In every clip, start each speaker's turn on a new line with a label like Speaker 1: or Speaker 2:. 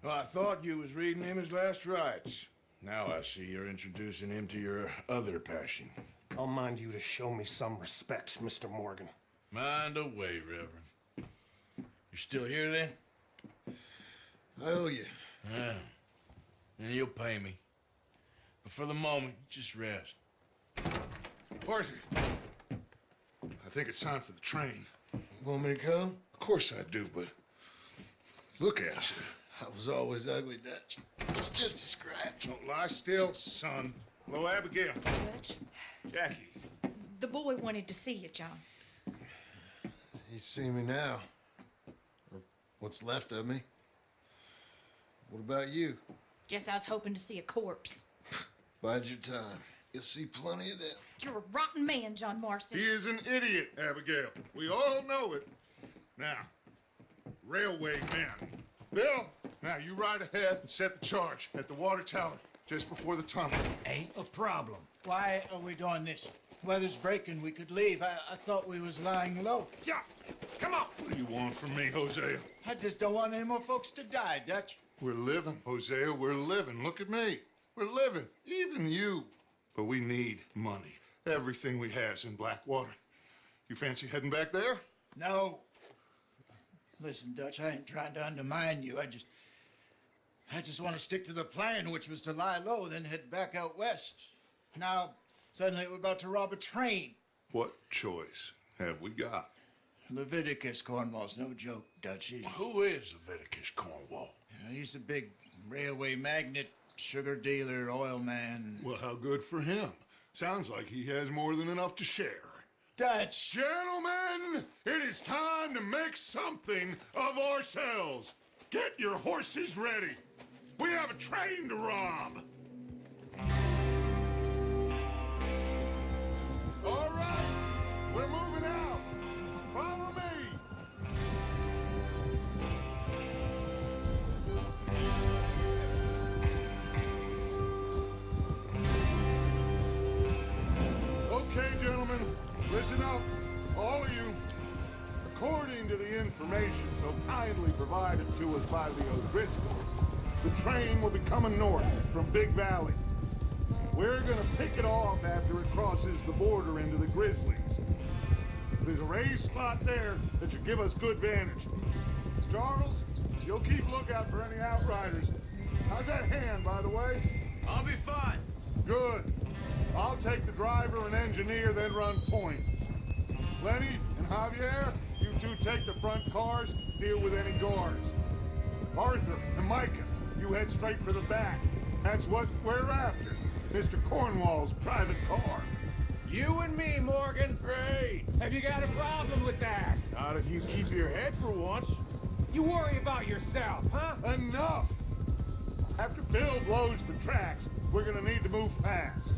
Speaker 1: Well, I thought you was reading him his last rites. Now I see you're introducing him to your other passion.
Speaker 2: I'll mind you to show me some respect, Mr. Morgan.
Speaker 1: Mind away, Reverend. You still here, then?
Speaker 3: I owe you.
Speaker 1: Yeah. And you'll pay me. But for the moment, just rest.
Speaker 3: Arthur, I think it's time for the train.
Speaker 1: Want me to come?
Speaker 3: Of course I do, but look at you.
Speaker 1: I was always ugly, Dutch. It's just a scratch.
Speaker 3: Don't lie still, son. Hello, Abigail.
Speaker 4: Dutch,
Speaker 3: Jackie.
Speaker 4: the boy wanted to see you, John.
Speaker 1: He's seen me now. Or what's left of me. What about you?
Speaker 4: Guess I was hoping to see a corpse.
Speaker 1: Bide your time. You'll see plenty of them.
Speaker 4: You're a rotten man, John Marston.
Speaker 3: He is an idiot, Abigail. We all know it. Now, railway men. Bill, now you ride ahead and set the charge at the water tower just before the tunnel.
Speaker 5: Ain't a problem. Why are we doing this? Weather's breaking. We could leave. I thought we was lying low.
Speaker 3: Yeah, come on. What do you want from me, Hosea?
Speaker 5: I just don't want any more folks to die, Dutch.
Speaker 3: We're living, Hosea. We're living. Look at me. We're living. Even you. But we need money. Everything we have's in Blackwater. You fancy heading back there?
Speaker 5: No. Listen, Dutch, I ain't trying to undermine you. I just want to stick to the plan, which was to lie low, then head back out west. Now, suddenly we're about to rob a train.
Speaker 3: What choice have we got?
Speaker 5: Leviticus Cornwall's no joke, Dutch.
Speaker 1: Who is Leviticus Cornwall?
Speaker 5: He's a big railway magnate, sugar dealer, oil man.
Speaker 3: Well, how good for him. Sounds like he has more than enough to share.
Speaker 5: Dutch!
Speaker 3: Gentlemen, it is time to make something of ourselves. Get your horses ready. We have a train to rob. All right, we're moving out. Follow me. Okay, gentlemen, listen up, all of you. According to the information so kindly provided to us by the O'Driscolls, the train will be coming north from Big Valley. We're gonna pick it off after it crosses the border into the Grizzlies. There's a raised spot there that should give us good vantage. Charles, you'll keep lookout for any outriders. How's that hand, by the way?
Speaker 1: I'll be fine.
Speaker 3: Good. I'll take the driver and engineer, then run point. Lenny and Javier, you two take the front cars, deal with any guards. Arthur and Micah, you head straight for the back. That's what we're after. Mr. Cornwall's private car.
Speaker 6: You and me, Morgan.
Speaker 1: Great.
Speaker 6: Have you got a problem with that?
Speaker 1: Not if you keep your head for once.
Speaker 6: You worry about yourself, huh?
Speaker 3: Enough! After Bill blows the tracks, we're gonna need to move fast.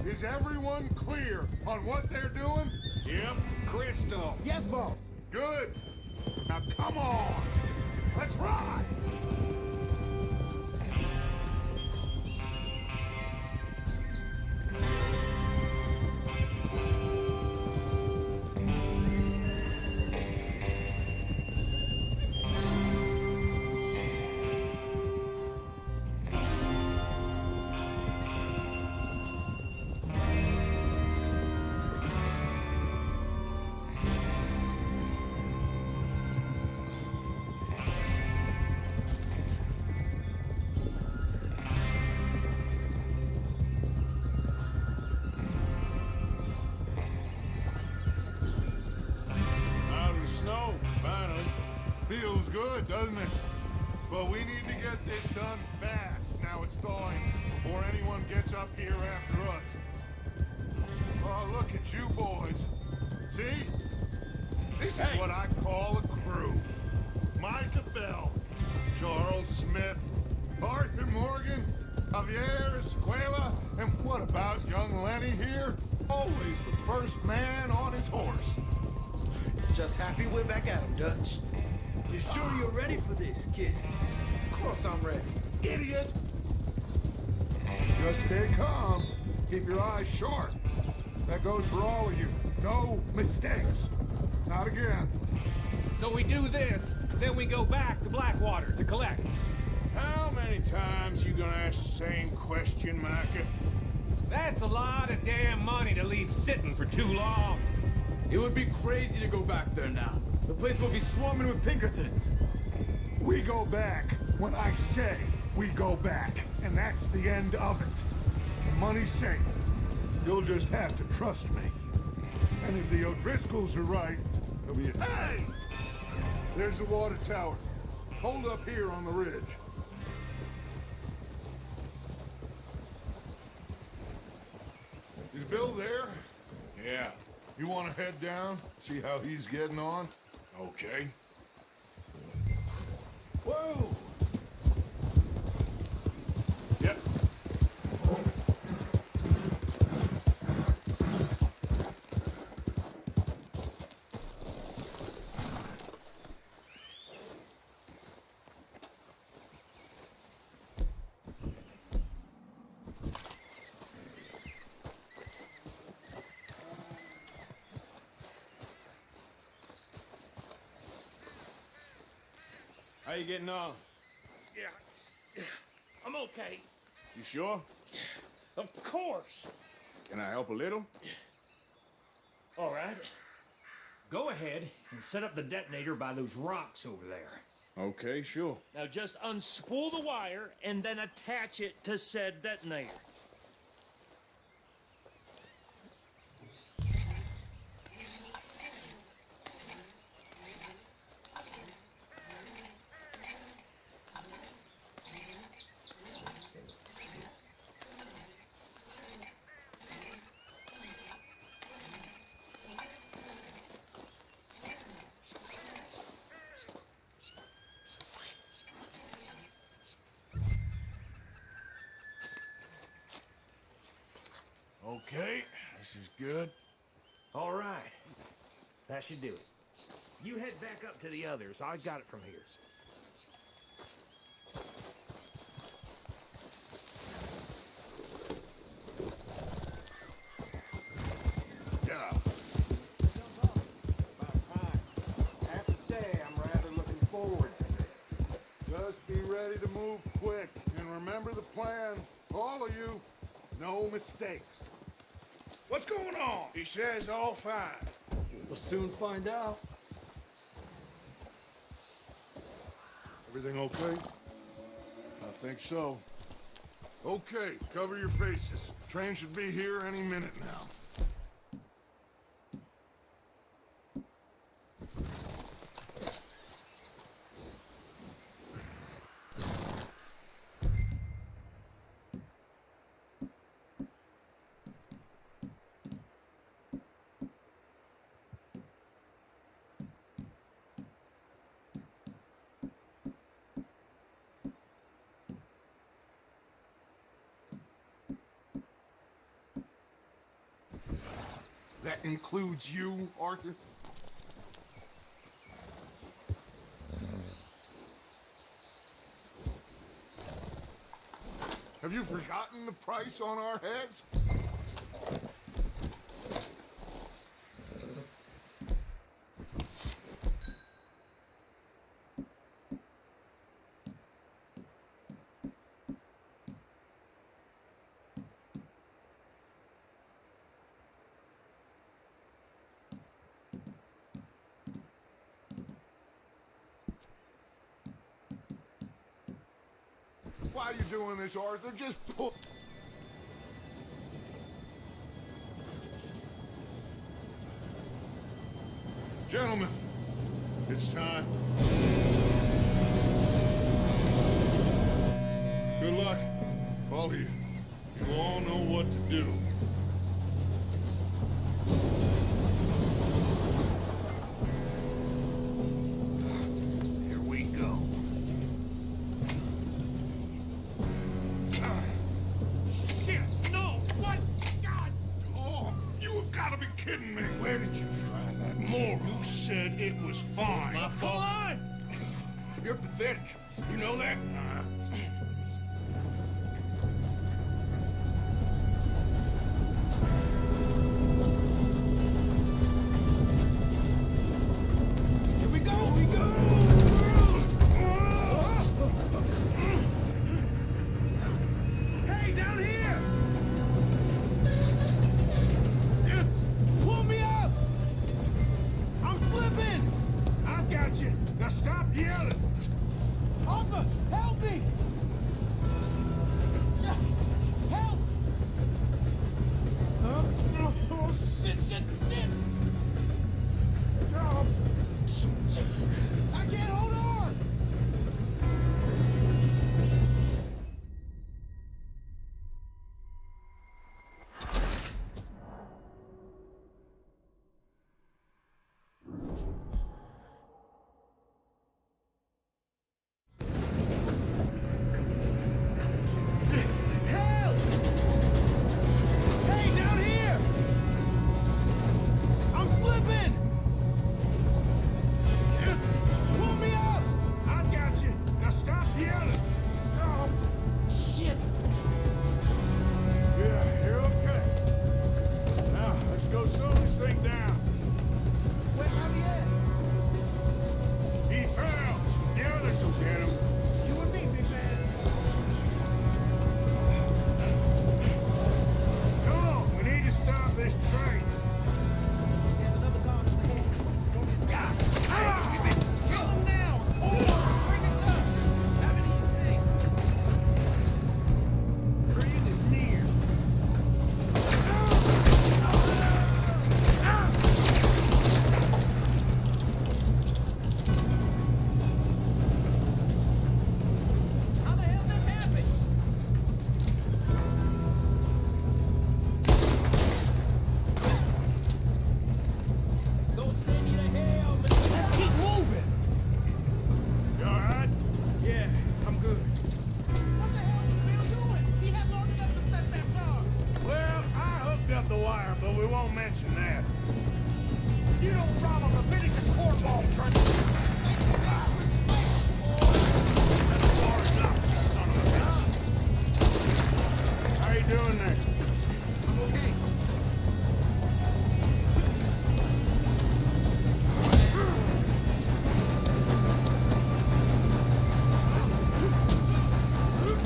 Speaker 3: Is everyone clear on what they're doing?
Speaker 1: Yep.
Speaker 6: Crystal.
Speaker 5: Yes, boss.
Speaker 3: Good. Now come on. Let's ride.
Speaker 1: Out of the snow, finally.
Speaker 3: Feels good, doesn't it? But we need to get this done fast. Now it's thawing before anyone gets up here after us. Oh, look at you boys. See? This is what I call a crew. Micah Bell, Charles Smith, Arthur Morgan, Javier Escuela, and what about young Lenny here? Always the first man on his horse.
Speaker 7: Just happy we're back at him, Dutch.
Speaker 6: You sure you're ready for this, kid?
Speaker 7: Of course I'm ready.
Speaker 3: Idiot! Just stay calm. Keep your eyes sharp. That goes for all of you. No mistakes. Not again.
Speaker 6: So we do this, then we go back to Blackwater to collect.
Speaker 3: How many times you gonna ask the same question, Micah?
Speaker 6: That's a lot of damn money to leave sitting for too long.
Speaker 8: It would be crazy to go back there now. The place will be swarming with Pinkertons.
Speaker 3: We go back when I say we go back, and that's the end of it. The money's safe. You'll just have to trust me. And if the O'Driscolls are right, there'll be a... Hey! There's the water tower. Hold up here on the ridge. Is Bill there? Yeah. You want to head down, see how he's getting on? Okay.
Speaker 6: Whoa!
Speaker 3: Yep. How you getting on?
Speaker 2: Yeah. I'm okay.
Speaker 3: You sure?
Speaker 2: Of course.
Speaker 3: Can I help a little?
Speaker 2: All right. Go ahead and set up the detonator by those rocks over there.
Speaker 3: Okay, sure.
Speaker 2: Now just unspool the wire and then attach it to said detonator.
Speaker 3: Okay, this is good.
Speaker 2: All right. That should do it. You head back up to the others. I got it from here.
Speaker 3: Yeah.
Speaker 6: About time. I have to say, I'm rather looking forward to this.
Speaker 3: Just be ready to move quick. And remember the plan. All of you, no mistakes. What's going on? He says all fine.
Speaker 6: We'll soon find out.
Speaker 3: Everything okay? I think so. Okay, cover your faces. Train should be here any minute now. That includes you, Arthur? Have you forgotten the price on our heads? Why are you doing this, Arthur? Just pull... Gentlemen, it's time. Good luck, all of you. You all know what to do. Here we go. Shit, no! What? God! Oh, you have got to be kidding me. Where did you find that moral? You said it was fine. My fault. Come on! You're pathetic. You know that? Here we go! fire, but we won't mention that.
Speaker 6: You don't rob a Leviticus cornball truck.
Speaker 3: How you doing there?
Speaker 7: I'm okay.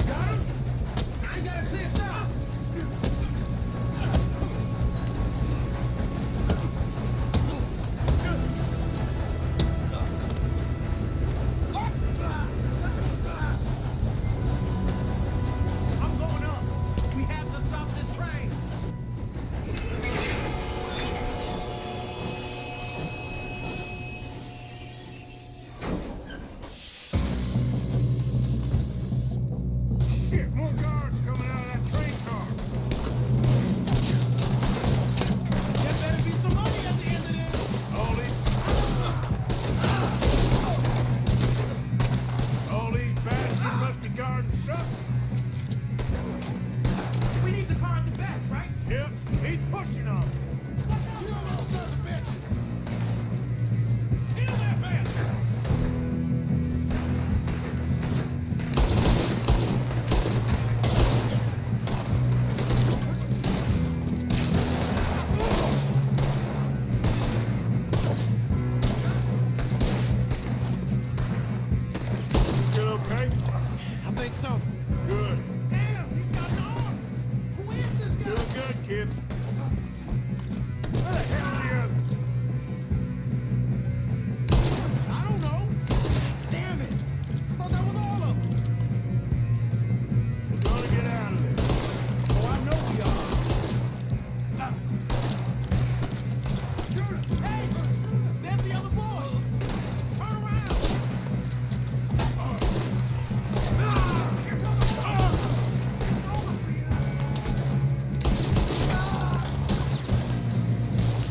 Speaker 7: Got him? I ain't got a clear shot. I'm going up. We have to stop this train.
Speaker 3: Shit, more guards coming out of that train car.
Speaker 7: There better be some money at the end of this.
Speaker 3: All these bastards must be guarding something.
Speaker 7: We need the car at the back, right?
Speaker 3: Yep, he's pushing on them.
Speaker 7: You little son of a bitch.
Speaker 3: Kill that bastard! Still okay?
Speaker 7: I think so.
Speaker 3: Good.
Speaker 7: Damn, he's got an arm. Who is this guy?
Speaker 3: Doing good, kid. Where the hell are the others?
Speaker 7: I don't know. Damn it. I thought that was all of them.
Speaker 3: We're gonna get out of this.
Speaker 7: Oh, I know we are. Hey, there's the other boys. Turn around. Here comes the car. It's over for you.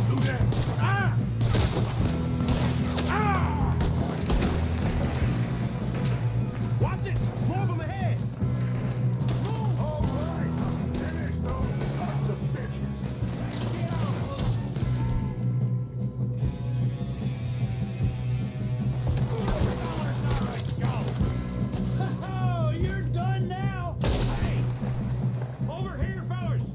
Speaker 3: Do that.
Speaker 7: Watch it. More of them ahead. Move.
Speaker 3: All right. Finish those sons of bitches.
Speaker 7: Get out.
Speaker 2: Oh, you're done now. Hey, over here, fellas.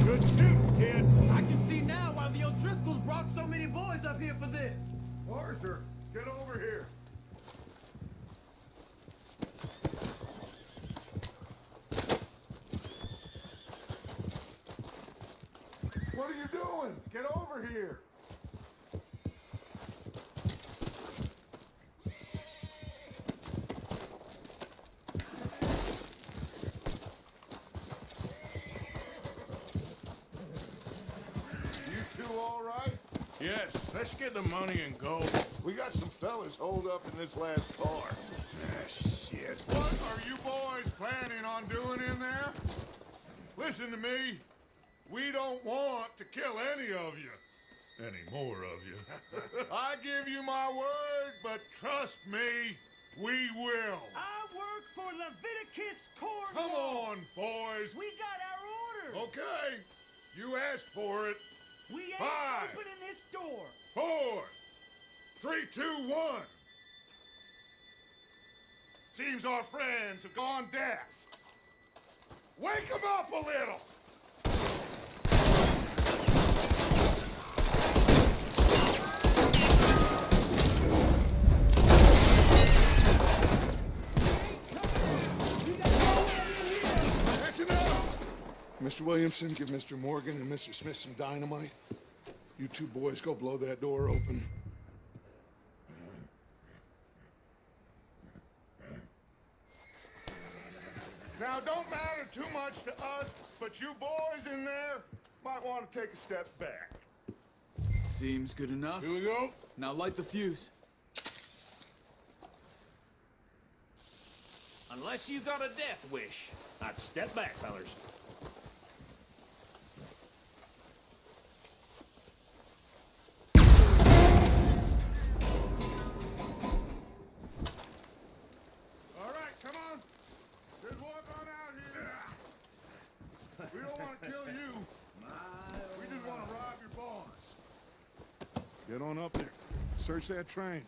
Speaker 3: Good shooting, kid.
Speaker 7: I can see now why the O'Driscolls brought so many boys up here for this.
Speaker 3: Arthur, get over here. What are you doing? Get over here. You two all right? Yes, let's get the money and go. We got some fellas holed up in this last car. Ah, shit. What are you boys planning on doing in there? Listen to me. We don't want to kill any of you. Any more of you. I give you my word, but trust me, we will.
Speaker 2: I work for Leviticus Cornwall.
Speaker 3: Come on, boys.
Speaker 2: We got our orders.
Speaker 3: Okay, you asked for it.
Speaker 2: We ain't
Speaker 3: 5,
Speaker 2: opening this door.
Speaker 3: 4, 3, 2, 1. Seems our friends have gone deaf. Wake them up a little. That's enough. Mr. Williamson, give Mr. Morgan and Mr. Smith some dynamite. You two boys go blow that door open. Now, don't matter too much to us, but you boys in there might want to take a step back.
Speaker 8: Seems good enough.
Speaker 3: Here we go.
Speaker 8: Now light the fuse.
Speaker 2: Unless you got a death wish, I'd step back, fellers.
Speaker 3: All right, come on. Just walk on out here. We don't want to kill you. Get on up there. Search that train.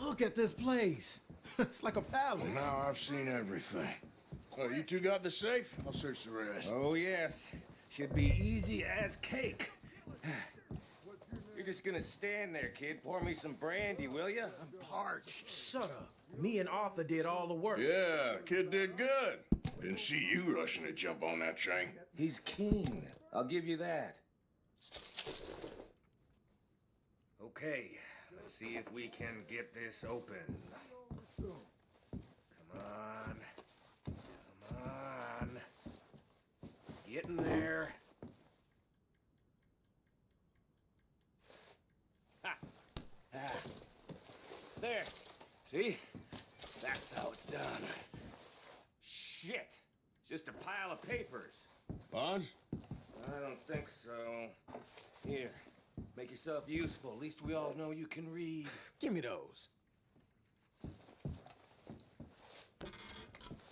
Speaker 7: Look at this place. It's like a palace.
Speaker 1: Now I've seen everything. Oh, you two got the safe? I'll search the rest.
Speaker 6: Oh, yes. Should be easy as cake. You're just gonna stand there, kid. Pour me some brandy, will you? I'm parched.
Speaker 7: Shut up. Me and Arthur did all the work.
Speaker 1: Yeah, kid did good. Didn't see you rushing to jump on that train.
Speaker 6: He's keen. I'll give you that. Okay, let's see if we can get this open. Come on. Come on. Get in there. Ha! Ah. There. See? That's how it's done. Shit! It's just a pile of papers.
Speaker 1: Bonds?
Speaker 6: I don't think so. Here, make yourself useful. At least we all know you can read.
Speaker 7: Give me those.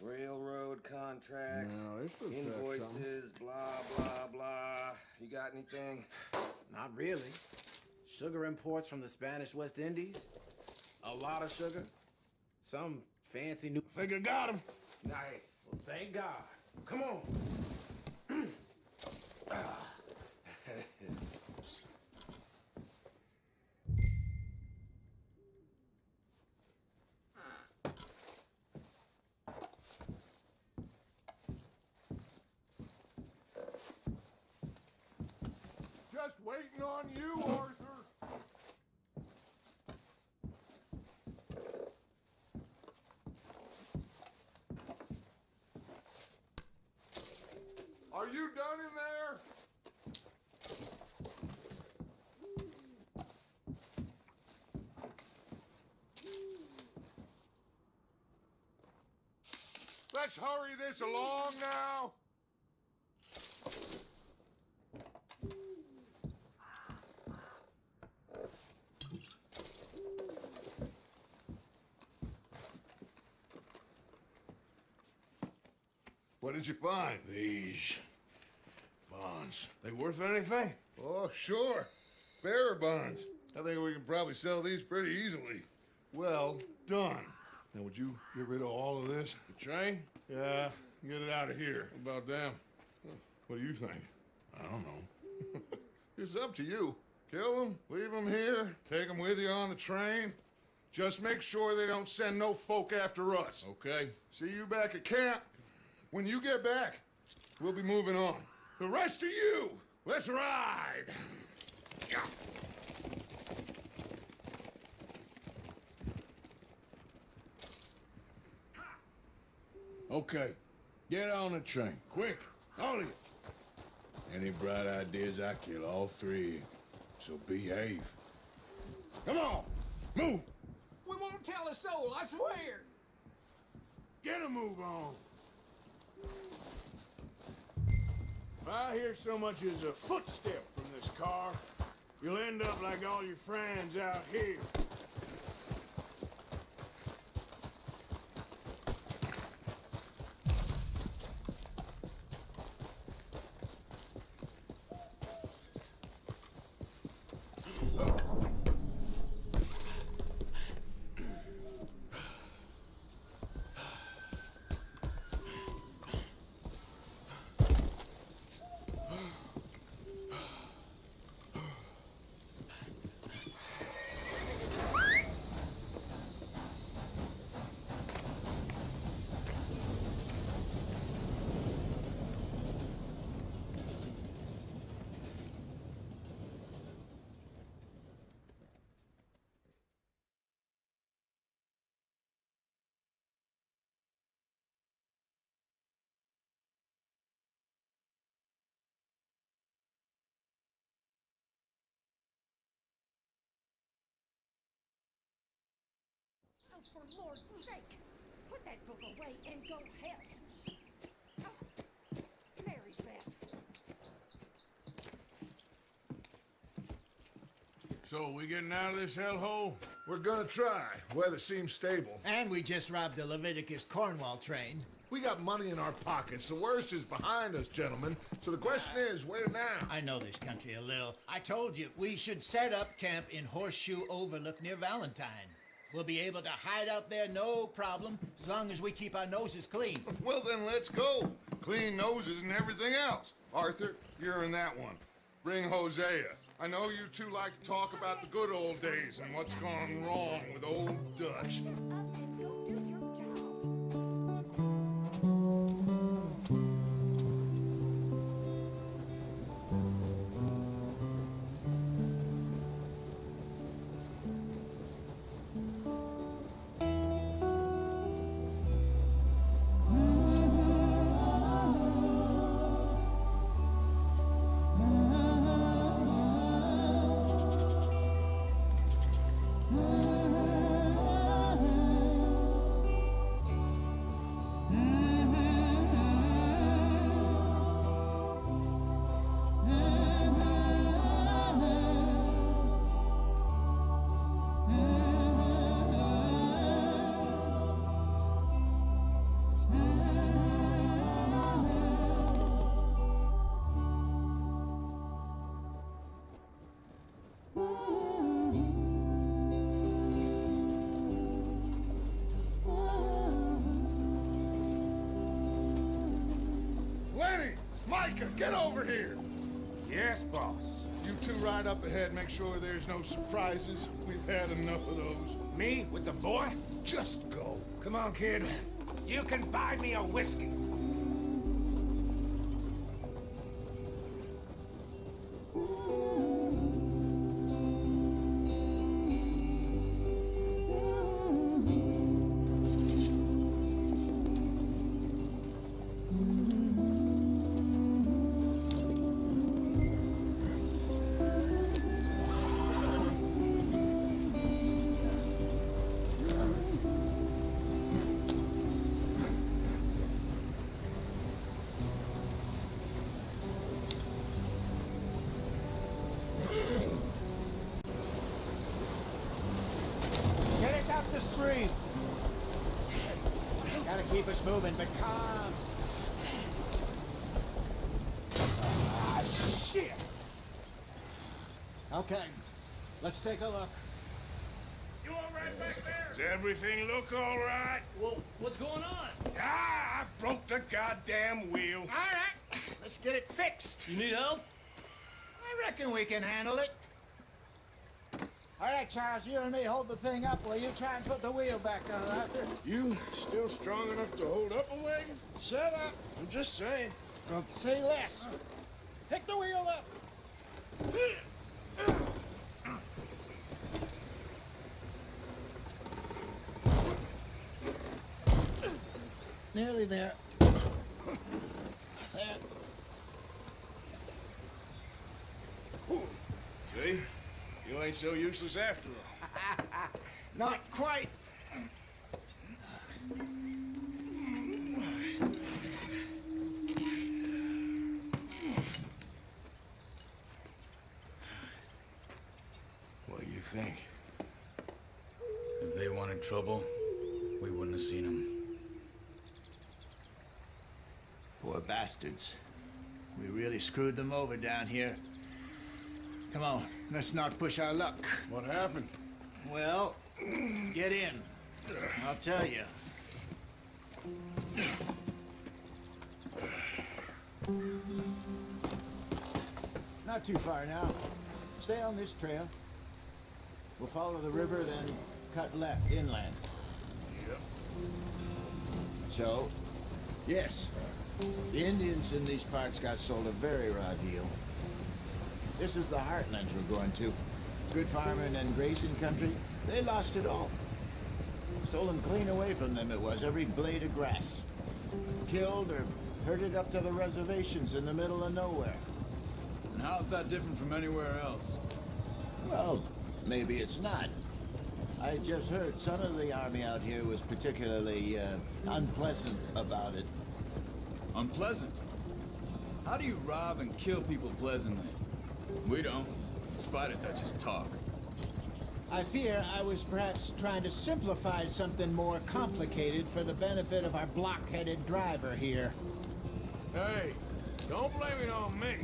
Speaker 6: Railroad contracts,
Speaker 1: No, this looks like
Speaker 6: invoices, blah, blah, blah. You got anything?
Speaker 7: Not really. Sugar imports from the Spanish West Indies. A lot of sugar. Some fancy new...
Speaker 1: Think I got him.
Speaker 6: Nice.
Speaker 7: Well, thank God. Come on.
Speaker 3: Just waiting on you, Arthur. Are you done in there? Let's hurry this along now. What did you find?
Speaker 1: These bonds. They worth anything?
Speaker 3: Oh, sure. Bearer bonds. I think we can probably sell these pretty easily. Well done. Now, would you get rid of all of this?
Speaker 1: The train?
Speaker 3: Yeah, get it out of here.
Speaker 1: What about them?
Speaker 3: What do you think?
Speaker 1: I don't know.
Speaker 3: It's up to you. Kill them, leave them here, take them with you on the train. Just make sure they don't send no folk after us.
Speaker 1: Okay.
Speaker 3: See you back at camp. When you get back, we'll be moving on. The rest of you, let's ride! Yeah.
Speaker 1: Okay. Get on the train. Quick. All of you. Any bright ideas, I kill all three of you. So behave. Come on. Move.
Speaker 7: We won't tell a soul, I swear.
Speaker 1: Get a move on. If I hear so much as a footstep from this car, you'll end up like all your friends out here.
Speaker 4: Oh, for Lord's sake, put that book away and go help. Oh,
Speaker 1: So, we getting out of this hellhole?
Speaker 3: We're gonna try. Weather seems stable.
Speaker 5: And we just robbed the Leviticus Cornwall train.
Speaker 3: We got money in our pockets. The worst is behind us, gentlemen. So the question is, where now?
Speaker 5: I know this country a little. I told you, we should set up camp in Horseshoe Overlook near Valentine. We'll be able to hide out there, no problem, as long as we keep our noses clean.
Speaker 3: Well, then let's go. Clean noses and everything else. Arthur, you're in that one. Bring Hosea. I know you two like to talk about the good old days and what's gone wrong with old Dutch. Micah, get over here!
Speaker 2: Yes, boss.
Speaker 3: You two ride up ahead, make sure there's no surprises. We've had enough of those.
Speaker 2: Me with the boy?
Speaker 3: Just go.
Speaker 2: Come on, kid. You can buy me a whiskey.
Speaker 5: Get us out the stream. Gotta keep us moving, but calm.
Speaker 2: Ah, shit!
Speaker 5: Okay, let's take a look.
Speaker 2: You all right back there?
Speaker 1: Does everything look all right?
Speaker 2: Well, what's going on?
Speaker 1: Ah, I broke the goddamn wheel.
Speaker 5: All right, let's get it fixed.
Speaker 2: You need help?
Speaker 5: I reckon we can handle it. All right, Charles, you and me hold the thing up while you try and put the wheel back on, Arthur.
Speaker 1: You still strong enough to hold up a wagon?
Speaker 5: Shut up.
Speaker 1: I'm just saying.
Speaker 5: Don't say less. Pick the wheel up. Nearly there. There.
Speaker 1: See? You ain't so useless after all.
Speaker 5: Not quite.
Speaker 1: What do you think?
Speaker 8: If they wanted trouble, we wouldn't have seen them.
Speaker 5: Poor bastards. We really screwed them over down here. Come on, let's not push our luck.
Speaker 1: What happened?
Speaker 5: Well, get in. I'll tell you. Not too far now. Stay on this trail. We'll follow the river, then cut left inland.
Speaker 1: Yep.
Speaker 5: So, yes, the Indians in these parts got sold a very raw deal. This is the heartlands we're going to. Good farming and grazing country, they lost it all. Stolen clean away from them it was, every blade of grass. Killed or herded up to the reservations in the middle of nowhere.
Speaker 8: And how's that different from anywhere else?
Speaker 5: Well, maybe it's not. I just heard some of the army out here was particularly unpleasant about it.
Speaker 8: Unpleasant? How do you rob and kill people pleasantly? We don't. Despite it, that's just talk.
Speaker 5: I fear I was perhaps trying to simplify something more complicated for the benefit of our block-headed driver here.
Speaker 1: Hey, don't blame it on me.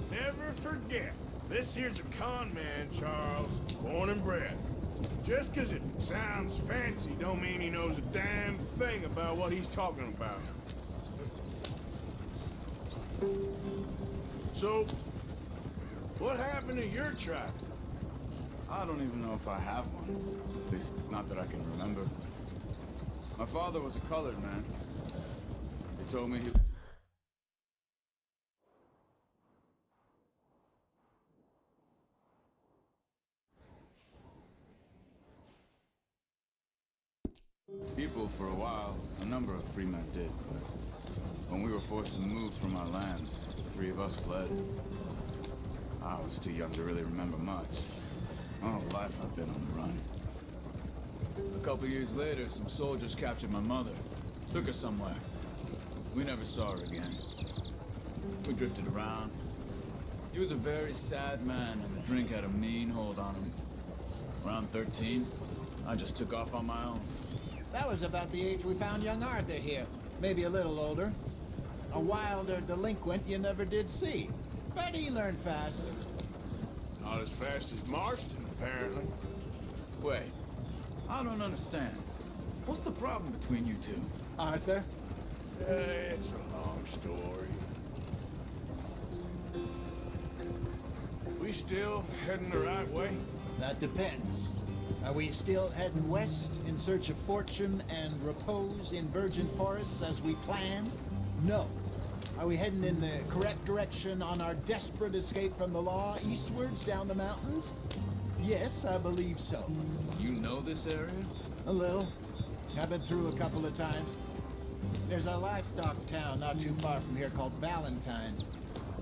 Speaker 1: Never forget, this here's a con man, Charles, born and bred. Just 'cause it sounds fancy don't mean he knows a damn thing about what he's talking about. So, what happened to your tractor?
Speaker 8: I don't even know if I have one. At least, not that I can remember. My father was a colored man. He told me he... People for a while, a number of free men did, but when we were forced to move from our lands, the three of us fled. I was too young to really remember much. My whole life I've been on the run. A couple years later, some soldiers captured my mother, took her somewhere. We never saw her again. We drifted around. He was a very sad man, and the drink had a mean hold on him. Around 13, I just took off on my own.
Speaker 5: That was about the age we found young Arthur here. Maybe a little older. A wilder delinquent you never did see. But he learned fast.
Speaker 1: Not as fast as Marston, apparently.
Speaker 8: Wait, I don't understand. What's the problem between you two?
Speaker 5: Arthur?
Speaker 1: It's a long story. We still heading the right way?
Speaker 5: That depends. Are we still heading west in search of fortune and repose in virgin forests as we planned? No. Are we heading in the correct direction on our desperate escape from the law eastwards down the mountains? Yes, I believe so.
Speaker 8: You know this area?
Speaker 5: A little. I've been through a couple of times. There's a livestock town not too far from here called Valentine.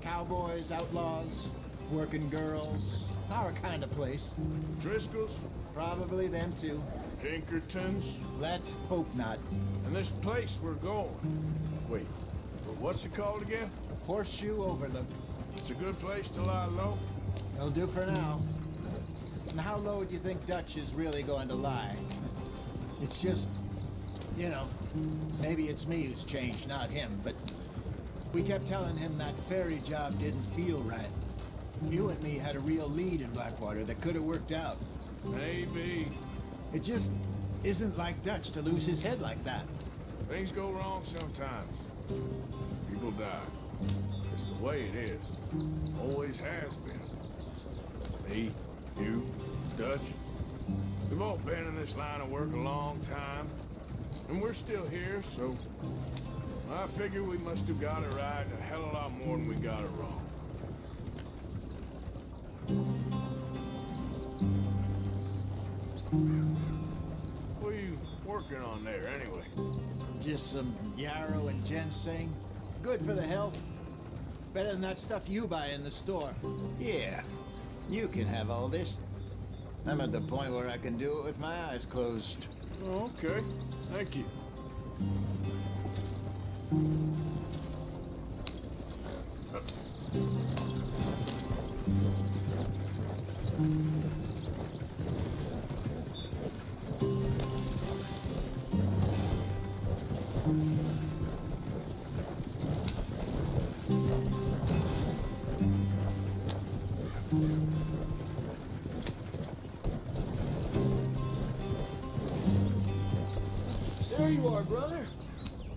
Speaker 5: Cowboys, outlaws, working girls, our kind of place.
Speaker 1: Driscoll's?
Speaker 5: Probably them too.
Speaker 1: Pinkertons?
Speaker 5: Let's hope not.
Speaker 1: And this place we're going. Wait, what's it called again?
Speaker 5: Horseshoe Overlook.
Speaker 1: It's a good place to lie low?
Speaker 5: It'll do for now. And how low do you think Dutch is really going to lie? It's just, you know, maybe it's me who's changed, not him, but we kept telling him that ferry job didn't feel right. You and me had a real lead in Blackwater that could have worked out.
Speaker 1: Maybe.
Speaker 5: It just isn't like Dutch to lose his head like that.
Speaker 1: Things go wrong sometimes. People die. It's the way it is. Always has been. Me, you, Dutch. We've all been in this line of work a long time. And we're still here, so I figure we must have got it right a hell of a lot more than we got it wrong. What are you working on there, anyway?
Speaker 5: Just some yarrow and ginseng. Good for the health. Better than that stuff you buy in the store. Yeah, you can have all this. I'm at the point where I can do it with my eyes closed.
Speaker 1: Oh, okay. Thank you.
Speaker 9: There you are, brother.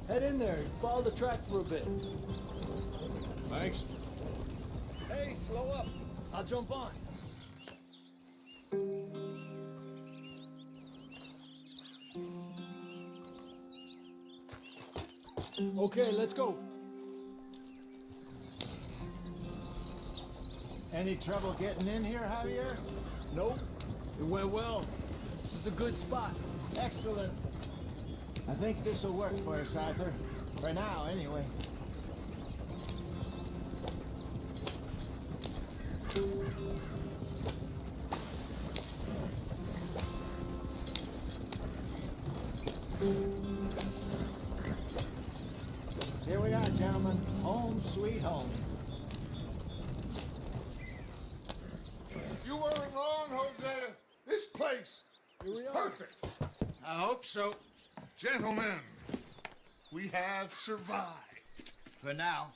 Speaker 9: Head in there. Follow the track for a bit.
Speaker 1: Thanks.
Speaker 9: Hey, slow up. I'll jump on. Okay, let's go.
Speaker 5: Any trouble getting in here, Javier?
Speaker 9: Nope. It went well. This is a good spot.
Speaker 5: Excellent. I think this will work for us, Arthur. For now, anyway. Here we are, gentlemen. Home sweet home.
Speaker 3: You weren't wrong, Hosea. This place. It's perfect.
Speaker 5: I hope so.
Speaker 3: Gentlemen, we have survived.
Speaker 5: For now.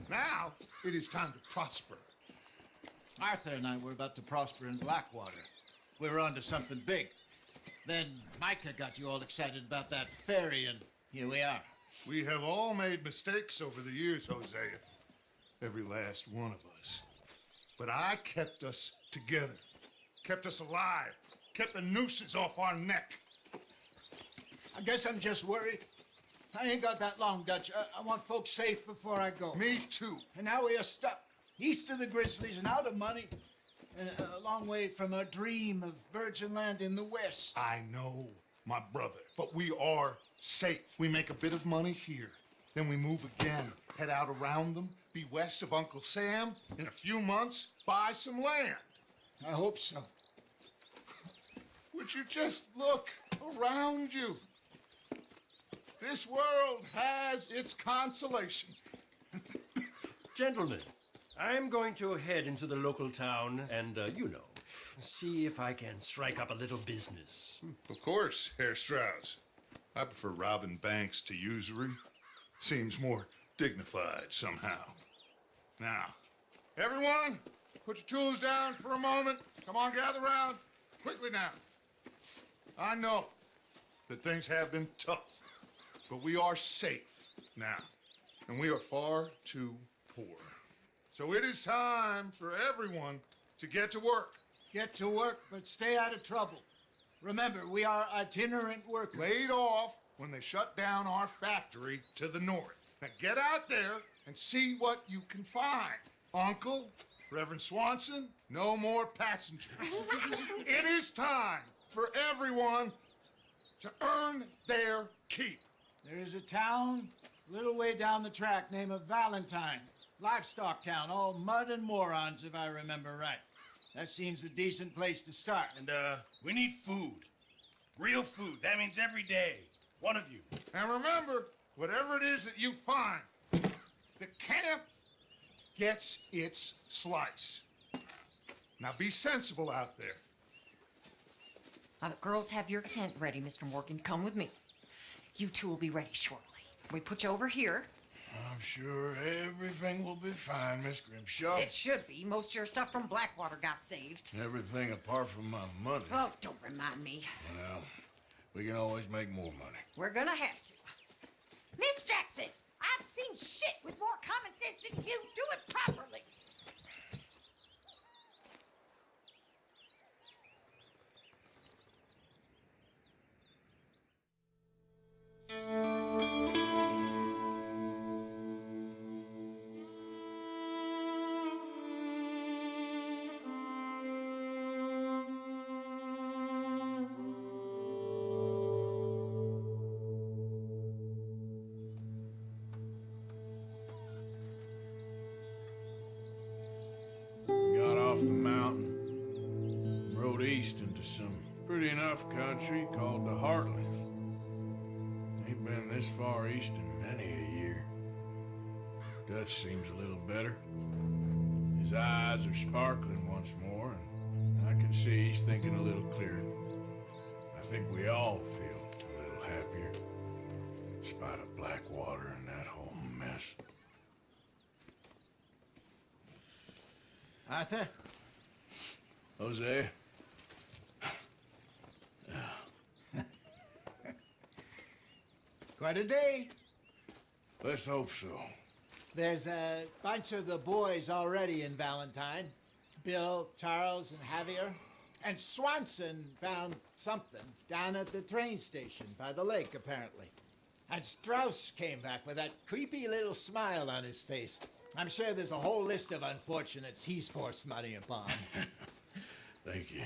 Speaker 3: Now, it is time to prosper.
Speaker 5: Arthur and I were about to prosper in Blackwater. We were onto something big. Then Micah got you all excited about that ferry, and here we are.
Speaker 3: We have all made mistakes over the years, Hosea. Every last one of us. But I kept us together. Kept us alive. Kept the nooses off our neck.
Speaker 5: I guess I'm just worried. I ain't got that long, Dutch. I want folks safe before I go.
Speaker 3: Me too.
Speaker 5: And now we are stuck east of the Grizzlies and out of money, and a long way from our dream of virgin land in the west.
Speaker 3: I know, my brother, but we are safe. We make a bit of money here, then we move again, head out around them, be west of Uncle Sam, in a few months, buy some land.
Speaker 5: I hope so.
Speaker 3: Would you just look around you? This world has its consolations.
Speaker 2: Gentlemen, I'm going to head into the local town and, see if I can strike up a little business.
Speaker 3: Of course, Herr Strauss. I prefer robbing banks to usury. Seems more dignified somehow. Now, everyone, put your tools down for a moment. Come on, gather round. Quickly now. I know that things have been tough, but we are safe now, and we are far too poor. So it is time for everyone to get to work.
Speaker 5: Get to work, but stay out of trouble. Remember, we are itinerant workers.
Speaker 3: Laid off when they shut down our factory to the north. Now get out there and see what you can find. Uncle, Reverend Swanson, no more passengers. It is time for everyone to earn their keep.
Speaker 5: There is a town a little way down the track named Valentine. Livestock town, all mud and morons, if I remember right. That seems a decent place to start.
Speaker 10: And, we need food. Real food. That means every day. One of you.
Speaker 3: And remember, whatever it is that you find, the camp gets its slice. Now be sensible out there.
Speaker 11: Now, the girls have your tent ready, Mr. Morgan. Come with me. You two will be ready shortly. We put you over here.
Speaker 10: I'm sure everything will be fine, Miss Grimshaw.
Speaker 11: It should be. Most of your stuff from Blackwater got saved.
Speaker 10: Everything apart from my money.
Speaker 11: Oh, don't remind me.
Speaker 10: Well, we can always make more money.
Speaker 11: We're gonna have to. Miss Jackson, I've seen shit with more common sense than you. Do it properly.
Speaker 1: Got off the mountain, rode east into some pretty enough country called the Heartlands. Ain't been this far east in many a year. Dutch seems a little better. His eyes are sparkling once more, and I can see he's thinking a little clearer. I think we all feel a little happier, in spite of Blackwater and that whole mess.
Speaker 5: Arthur?
Speaker 1: Jose?
Speaker 5: Quite a day.
Speaker 1: Let's hope so.
Speaker 5: There's a bunch of the boys already in Valentine. Bill, Charles, and Javier. And Swanson found something down at the train station by the lake, apparently. And Strauss came back with that creepy little smile on his face. I'm sure there's a whole list of unfortunates he's forced money upon.
Speaker 1: Thank you.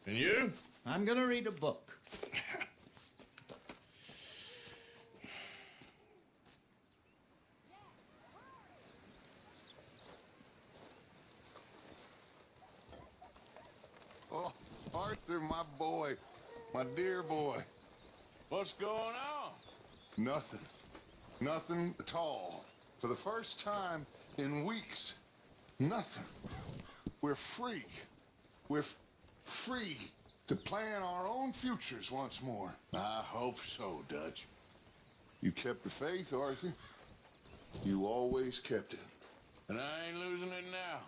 Speaker 1: And you?
Speaker 5: I'm gonna read a book.
Speaker 3: Oh, Arthur, my boy. My dear boy.
Speaker 1: What's going on?
Speaker 3: Nothing. Nothing at all. For the first time in weeks. Nothing. We're free. We're free to plan our own futures once more.
Speaker 1: I hope so, Dutch.
Speaker 3: You kept the faith, Arthur. You always kept it.
Speaker 1: And I ain't losing it now.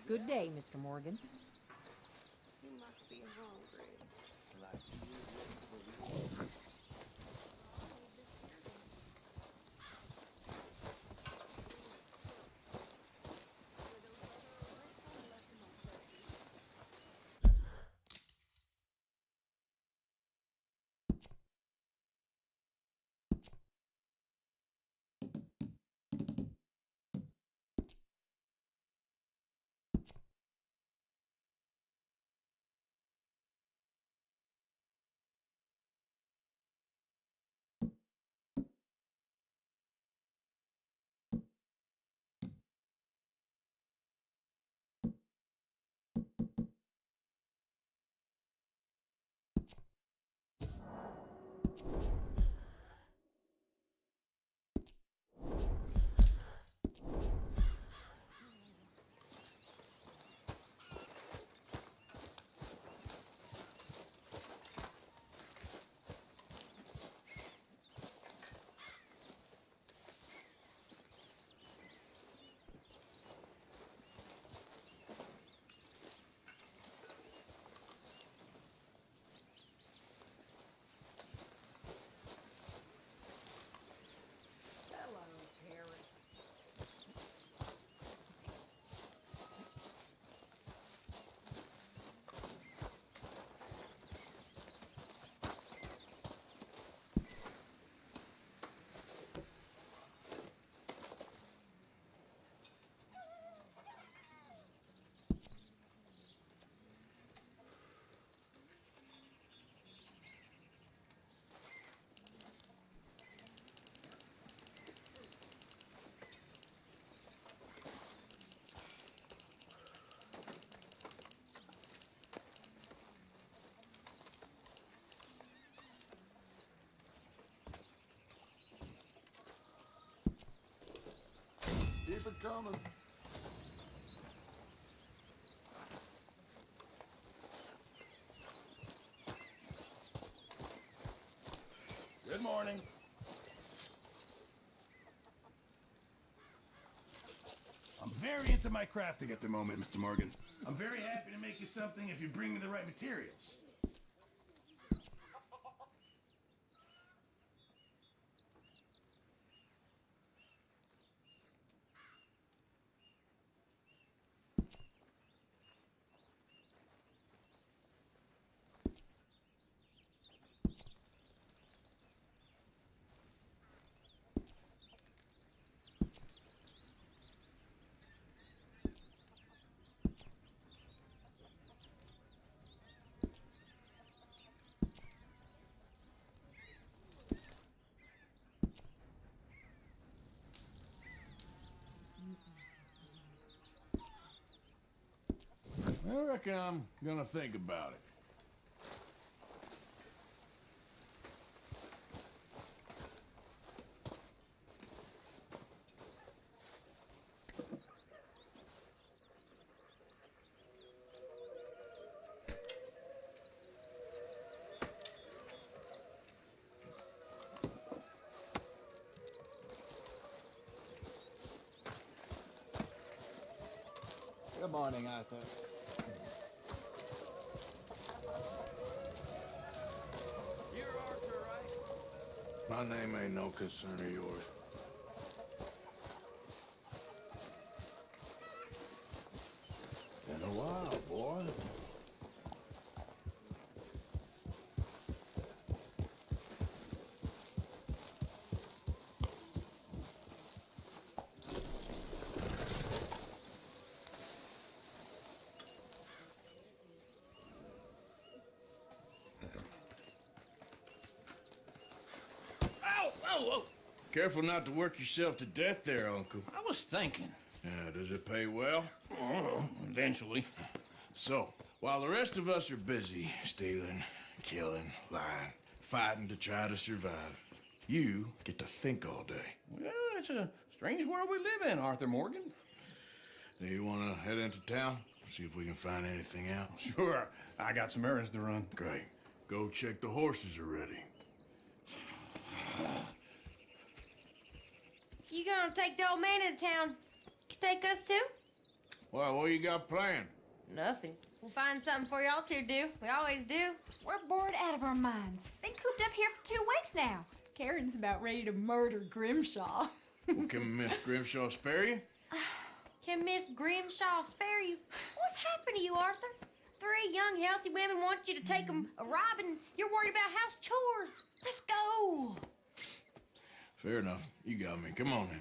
Speaker 11: Good day, Mr. Morgan.
Speaker 12: You must be hungry.
Speaker 3: Keep it coming.
Speaker 10: Good morning. I'm very into my crafting at the moment, Mr. Morgan. I'm very happy to make you something if you bring me the right materials.
Speaker 1: I reckon I'm gonna think about it.
Speaker 5: Good morning, Arthur.
Speaker 2: You're Arthur, right?
Speaker 1: My name ain't no concern of yours. Been a while, boy.
Speaker 10: Ow! Whoa, whoa!
Speaker 1: Careful not to work yourself to death there, Uncle.
Speaker 10: I was thinking.
Speaker 1: Yeah, does it pay well?
Speaker 10: Oh, eventually.
Speaker 1: So, while the rest of us are busy stealing, killing, lying, fighting to try to survive, You get to think all day.
Speaker 2: Well, it's a strange world we live in, Arthur Morgan.
Speaker 1: Do you want to head into town? See if we can find anything out?
Speaker 2: Sure. I got some errands to run.
Speaker 1: Great. Go check the horses are ready.
Speaker 13: You gonna take the old man into town? You take us too?
Speaker 1: Well, what you got planned?
Speaker 13: Nothing. We'll find something for y'all to do. We always do.
Speaker 14: We're bored out of our minds. Been cooped up here for 2 weeks now. Karen's about ready to murder Grimshaw.
Speaker 1: Well, can Miss Grimshaw spare you?
Speaker 13: Can Miss Grimshaw spare you? What's happened to you, Arthur? 3 young, healthy women want you to take them a robbing. You're worried about house chores.
Speaker 14: Let's go.
Speaker 1: Fair enough. You got me. Come on then.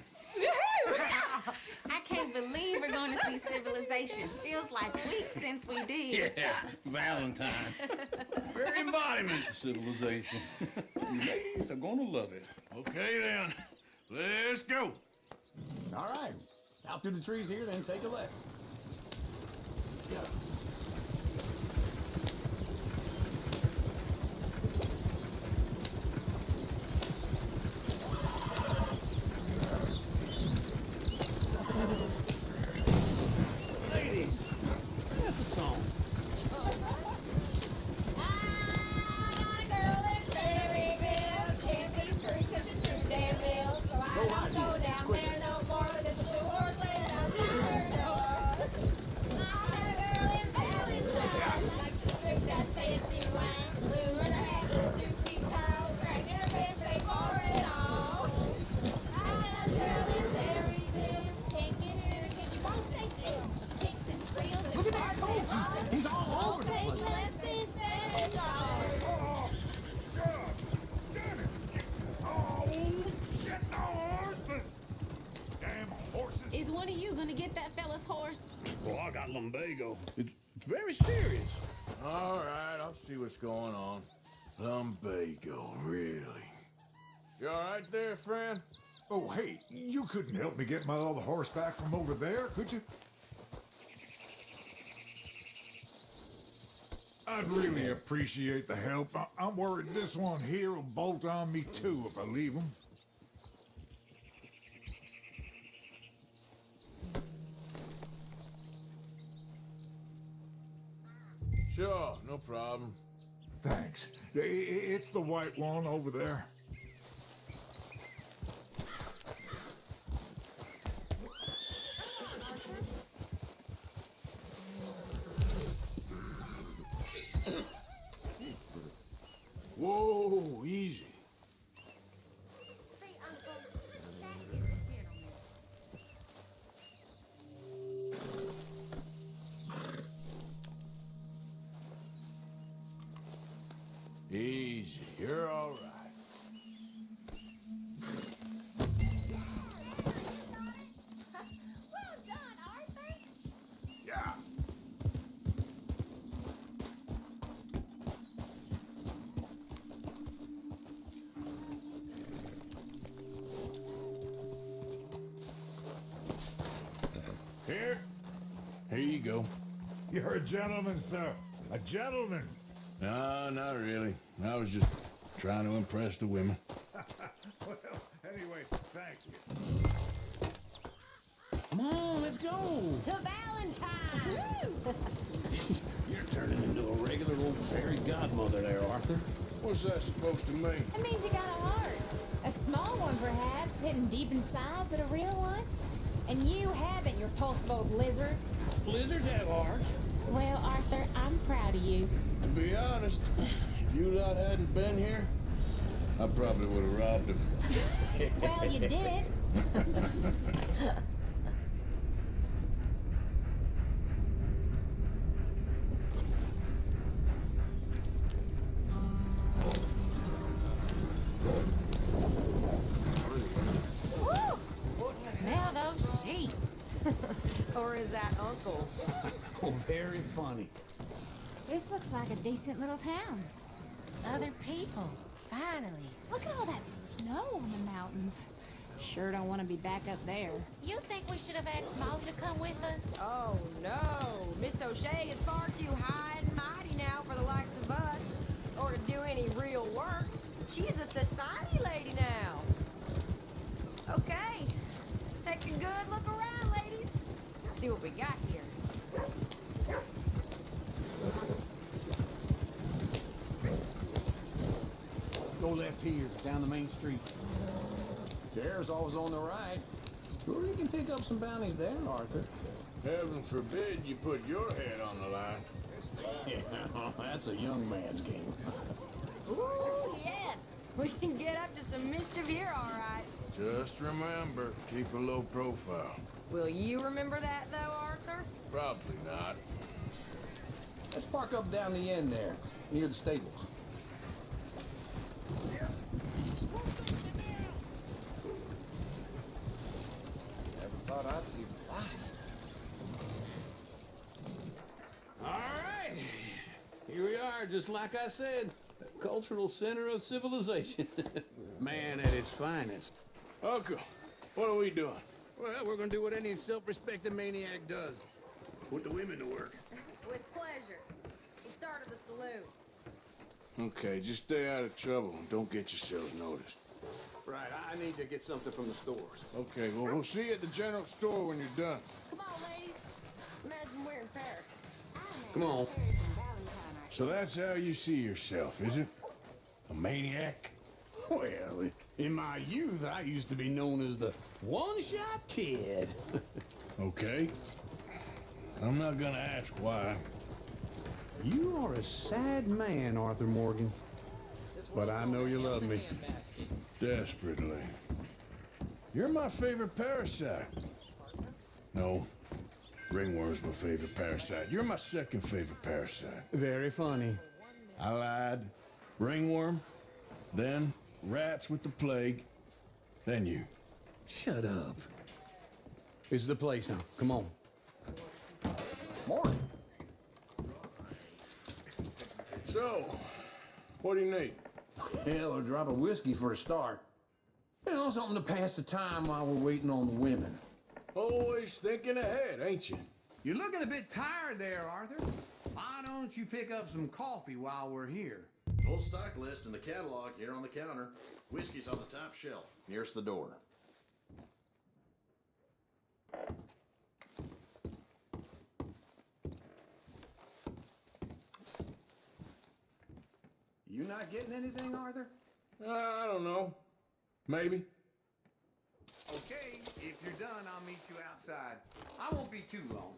Speaker 15: I can't believe we're going to see civilization. Feels like weeks since we did.
Speaker 2: Yeah, Valentine. Very embodiment of civilization. You ladies are gonna love it.
Speaker 1: Okay then. Let's go.
Speaker 10: All right. Out through the trees here, then take a left. Yeah.
Speaker 2: Ladies, that's a song.
Speaker 10: He's all over the place.
Speaker 3: Oh, God damn it! Oh, get the horses! Damn horses!
Speaker 15: Is one of you going to get that fella's horse?
Speaker 2: Well, I got lumbago. It's very serious.
Speaker 1: All right, I'll see what's going on. Lumbago, really? You all right there, friend?
Speaker 3: Oh, hey, you couldn't help me get my other horse back from over there, could you? I'd really appreciate the help. I'm worried this one here will bolt on me too if I leave him.
Speaker 1: Sure, no problem.
Speaker 3: Thanks. It's the white one over there.
Speaker 1: Whoa, easy. Easy, you're all right.
Speaker 13: Well done, Arthur.
Speaker 1: Yeah. Here you go.
Speaker 3: You're a gentleman, sir. A gentleman.
Speaker 1: No, not really. I was just trying to impress the women.
Speaker 3: Well, anyway, thank you.
Speaker 2: Come on, let's go.
Speaker 13: To Valentine.
Speaker 2: You're turning into a regular old fairy godmother there, Arthur.
Speaker 1: What's that supposed to mean?
Speaker 14: That means you got a heart. A small one, perhaps, hidden deep inside, but a real one. And you haven't, you repulsive old lizard.
Speaker 2: Blizzards have hearts.
Speaker 15: Well, Arthur, I'm proud of you.
Speaker 1: To be honest, if you lot hadn't been here, I probably would have robbed him.
Speaker 14: Well, you did.
Speaker 15: Smell those sheep.
Speaker 13: Or is that Uncle?
Speaker 2: Oh, very funny.
Speaker 14: This looks like a decent little town.
Speaker 15: Other people. Finally.
Speaker 14: Look at all that snow on the mountains. Sure don't want to be back up there.
Speaker 15: You think we should have asked Molly to come with us?
Speaker 13: Oh, no. Miss O'Shea is far too high and mighty now for the likes of us. Or to do any real work. She's a society lady now. see what we got here.
Speaker 16: Go left here, down the main street. Sheriff's always on the right. Sure you can pick up some bounties there, Arthur.
Speaker 1: Heaven forbid you put your head on the line.
Speaker 16: Yeah, that's a young man's game.
Speaker 13: Ooh, yes! We can get up to some mischief here, all right.
Speaker 1: Just remember, keep a low profile.
Speaker 13: Will you remember that, though, Arthur?
Speaker 1: Probably not.
Speaker 16: Let's park up down the end there, near the stables.
Speaker 7: Never thought I'd see the light.
Speaker 9: All right. Here we are, just like I said. The cultural center of civilization. Man at its finest.
Speaker 1: Uncle, what are we doing?
Speaker 9: Well, we're gonna do what any self-respecting maniac does. Put the women to work.
Speaker 13: With pleasure. We started the salute.
Speaker 1: Okay, just stay out of trouble and don't get yourselves noticed.
Speaker 16: Right, I need to get something from the stores.
Speaker 1: Okay, well, we'll see you at the general store when you're done.
Speaker 13: Come on, ladies. Imagine we're in Paris.
Speaker 1: Come on. So that's how you see yourself, is it? A maniac?
Speaker 16: Well, in my youth, I used to be known as the one-shot kid.
Speaker 1: Okay. I'm not gonna ask why.
Speaker 16: You are a sad man, Arthur Morgan. But I know you love me.
Speaker 1: Desperately. You're my favorite parasite. No. Ringworm's my favorite parasite. You're my second favorite parasite.
Speaker 16: Very funny.
Speaker 1: I lied. Ringworm, then rats with the plague, then you.
Speaker 16: Shut up. This is the place now. Come on. Morning.
Speaker 1: So, what do you need?
Speaker 16: Hell, a drop of whiskey for a start. You know, something to pass the time while we're waiting on the women.
Speaker 1: Always thinking ahead, ain't you?
Speaker 16: You're looking a bit tired there, Arthur. Why don't you pick up some coffee while we're here?
Speaker 17: Full stock list in the catalog here on the counter. Whiskey's on the top shelf, nearest the door.
Speaker 16: You not getting anything, Arthur?
Speaker 1: I don't know. Maybe.
Speaker 16: Okay, if you're done, I'll meet you outside. I won't be too long.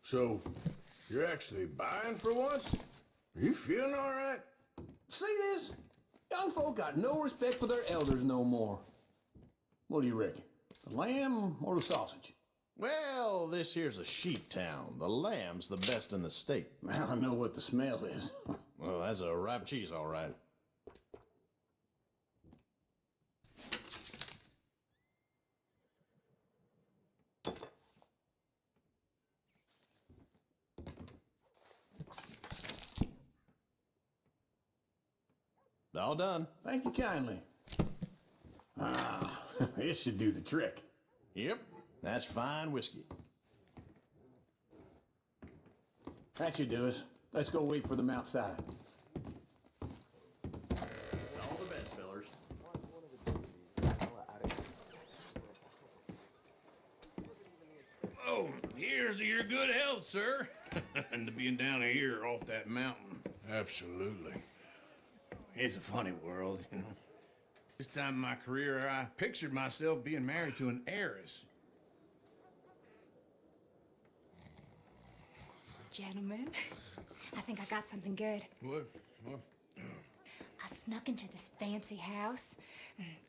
Speaker 1: So, you're actually buying for once? Are you feeling all right?
Speaker 16: See this? Young folk got no respect for their elders no more. What do you reckon? The lamb or the sausage?
Speaker 17: Well, this here's a sheep town. The lamb's the best in the state.
Speaker 16: Well, I know what the smell is.
Speaker 17: Well, that's a ripe cheese, all right. All done.
Speaker 16: Thank you kindly. Ah, this should do the trick.
Speaker 17: Yep, that's fine whiskey.
Speaker 16: That should do us. Let's go wait for them outside.
Speaker 17: All the best, fellers.
Speaker 9: Oh, here's to your good health, sir. And to being down here off that mountain.
Speaker 1: Absolutely.
Speaker 9: It's a funny world, you know. This time in my career, I pictured myself being married to an heiress.
Speaker 18: Gentlemen, I think I got something good.
Speaker 1: What?
Speaker 18: I snuck into this fancy house,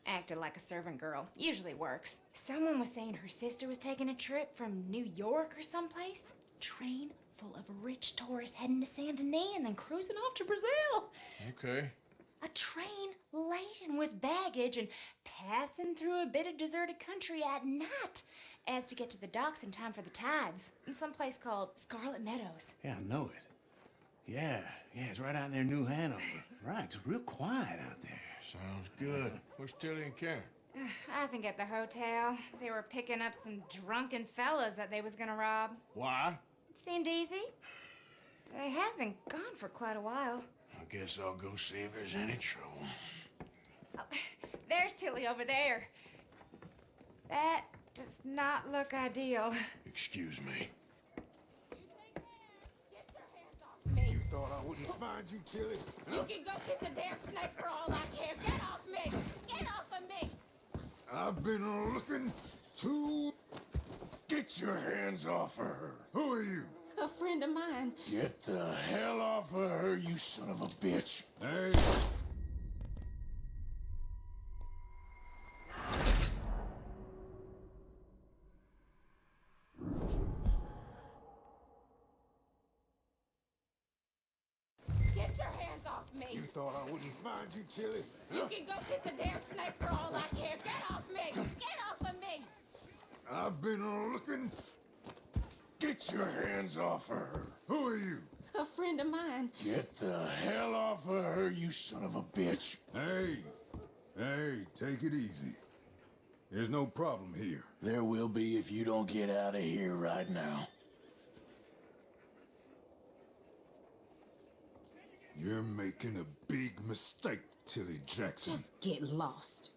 Speaker 18: acted like a servant girl. Usually works. Someone was saying her sister was taking a trip from New York or someplace. Train full of rich tourists heading to Saint Denis and then cruising off to Brazil.
Speaker 1: Okay.
Speaker 18: A train laden with baggage and passing through a bit of deserted country at night as to get to the docks in time for the tides in some place called Scarlet Meadows.
Speaker 9: Yeah, I know it. Yeah, it's right out near New Hanover. Right, it's real quiet out there.
Speaker 1: Sounds good. Where's Tilly and Karen?
Speaker 18: I think at the hotel. They were picking up some drunken fellas that they was gonna rob.
Speaker 1: Why?
Speaker 18: It seemed easy. They have been gone for quite a while.
Speaker 1: I guess I'll go see if there's any trouble.
Speaker 18: Oh, there's Tilly over there. That does not look ideal.
Speaker 1: Excuse me.
Speaker 3: You thought I wouldn't find you, Tilly?
Speaker 15: You can go kiss a damn snake for all I care. Get off me! Get off of me!
Speaker 3: I've been looking to...
Speaker 1: Get your hands off of her.
Speaker 3: Who are you?
Speaker 15: A friend of mine.
Speaker 1: Get the hell off of her, you son of a bitch.
Speaker 3: Hey.
Speaker 15: Get your hands off me!
Speaker 3: You thought I wouldn't find you, Tilly?
Speaker 15: You can go kiss a damn snake for all I care. Get off me! Get off of me!
Speaker 3: I've been looking...
Speaker 1: Get your hands off of her.
Speaker 3: Who are you?
Speaker 15: A friend of mine.
Speaker 1: Get the hell off of her, you son of a bitch.
Speaker 3: Hey. Hey, take it easy. There's no problem here.
Speaker 1: There will be if you don't get out of here right now.
Speaker 3: You're making a big mistake, Tilly Jackson.
Speaker 15: Just get lost.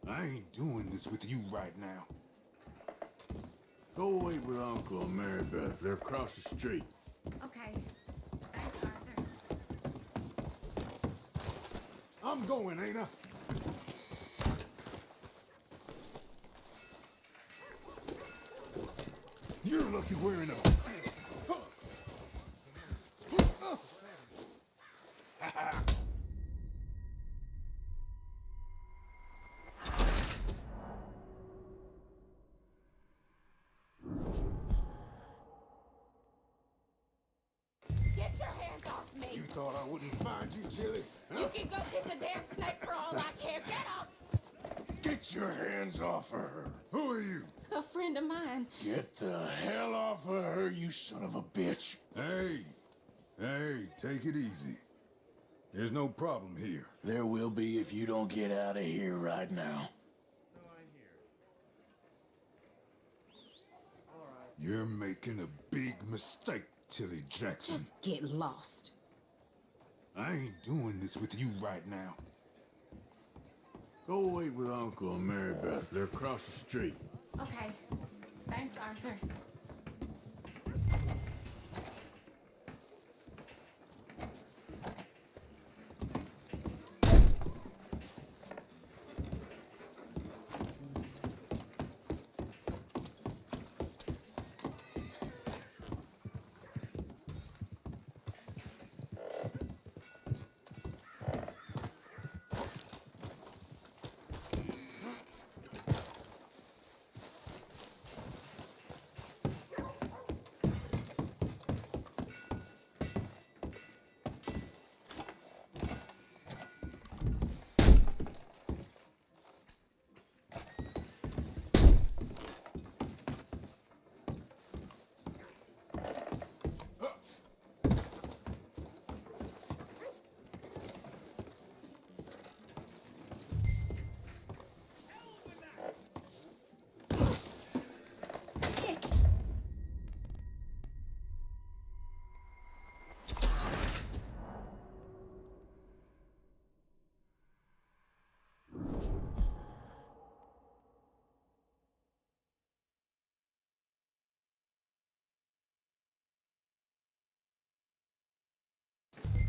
Speaker 3: I ain't doing this with you right now.
Speaker 1: Go wait with Uncle and Mary Beth. They're across the street.
Speaker 18: Okay. Thanks, Arthur.
Speaker 3: I'm going, ain't I? You're lucky wearing a...
Speaker 15: Get your hands off me!
Speaker 3: You thought I wouldn't find you, Tilly?
Speaker 15: You can go kiss a damn snake for all I care. Get off!
Speaker 1: Get your hands off of her.
Speaker 3: Who are you?
Speaker 15: A friend of mine.
Speaker 1: Get the hell off of her, you son of a bitch.
Speaker 3: Hey. Hey, take it easy. There's no problem here.
Speaker 1: There will be if you don't get out of here right now.
Speaker 3: You're making a big mistake, Tilly Jackson.
Speaker 15: Just get lost.
Speaker 3: I ain't doing this with you right now.
Speaker 1: Go wait with Uncle and Mary Beth. They're across the street.
Speaker 18: Okay. Thanks, Arthur.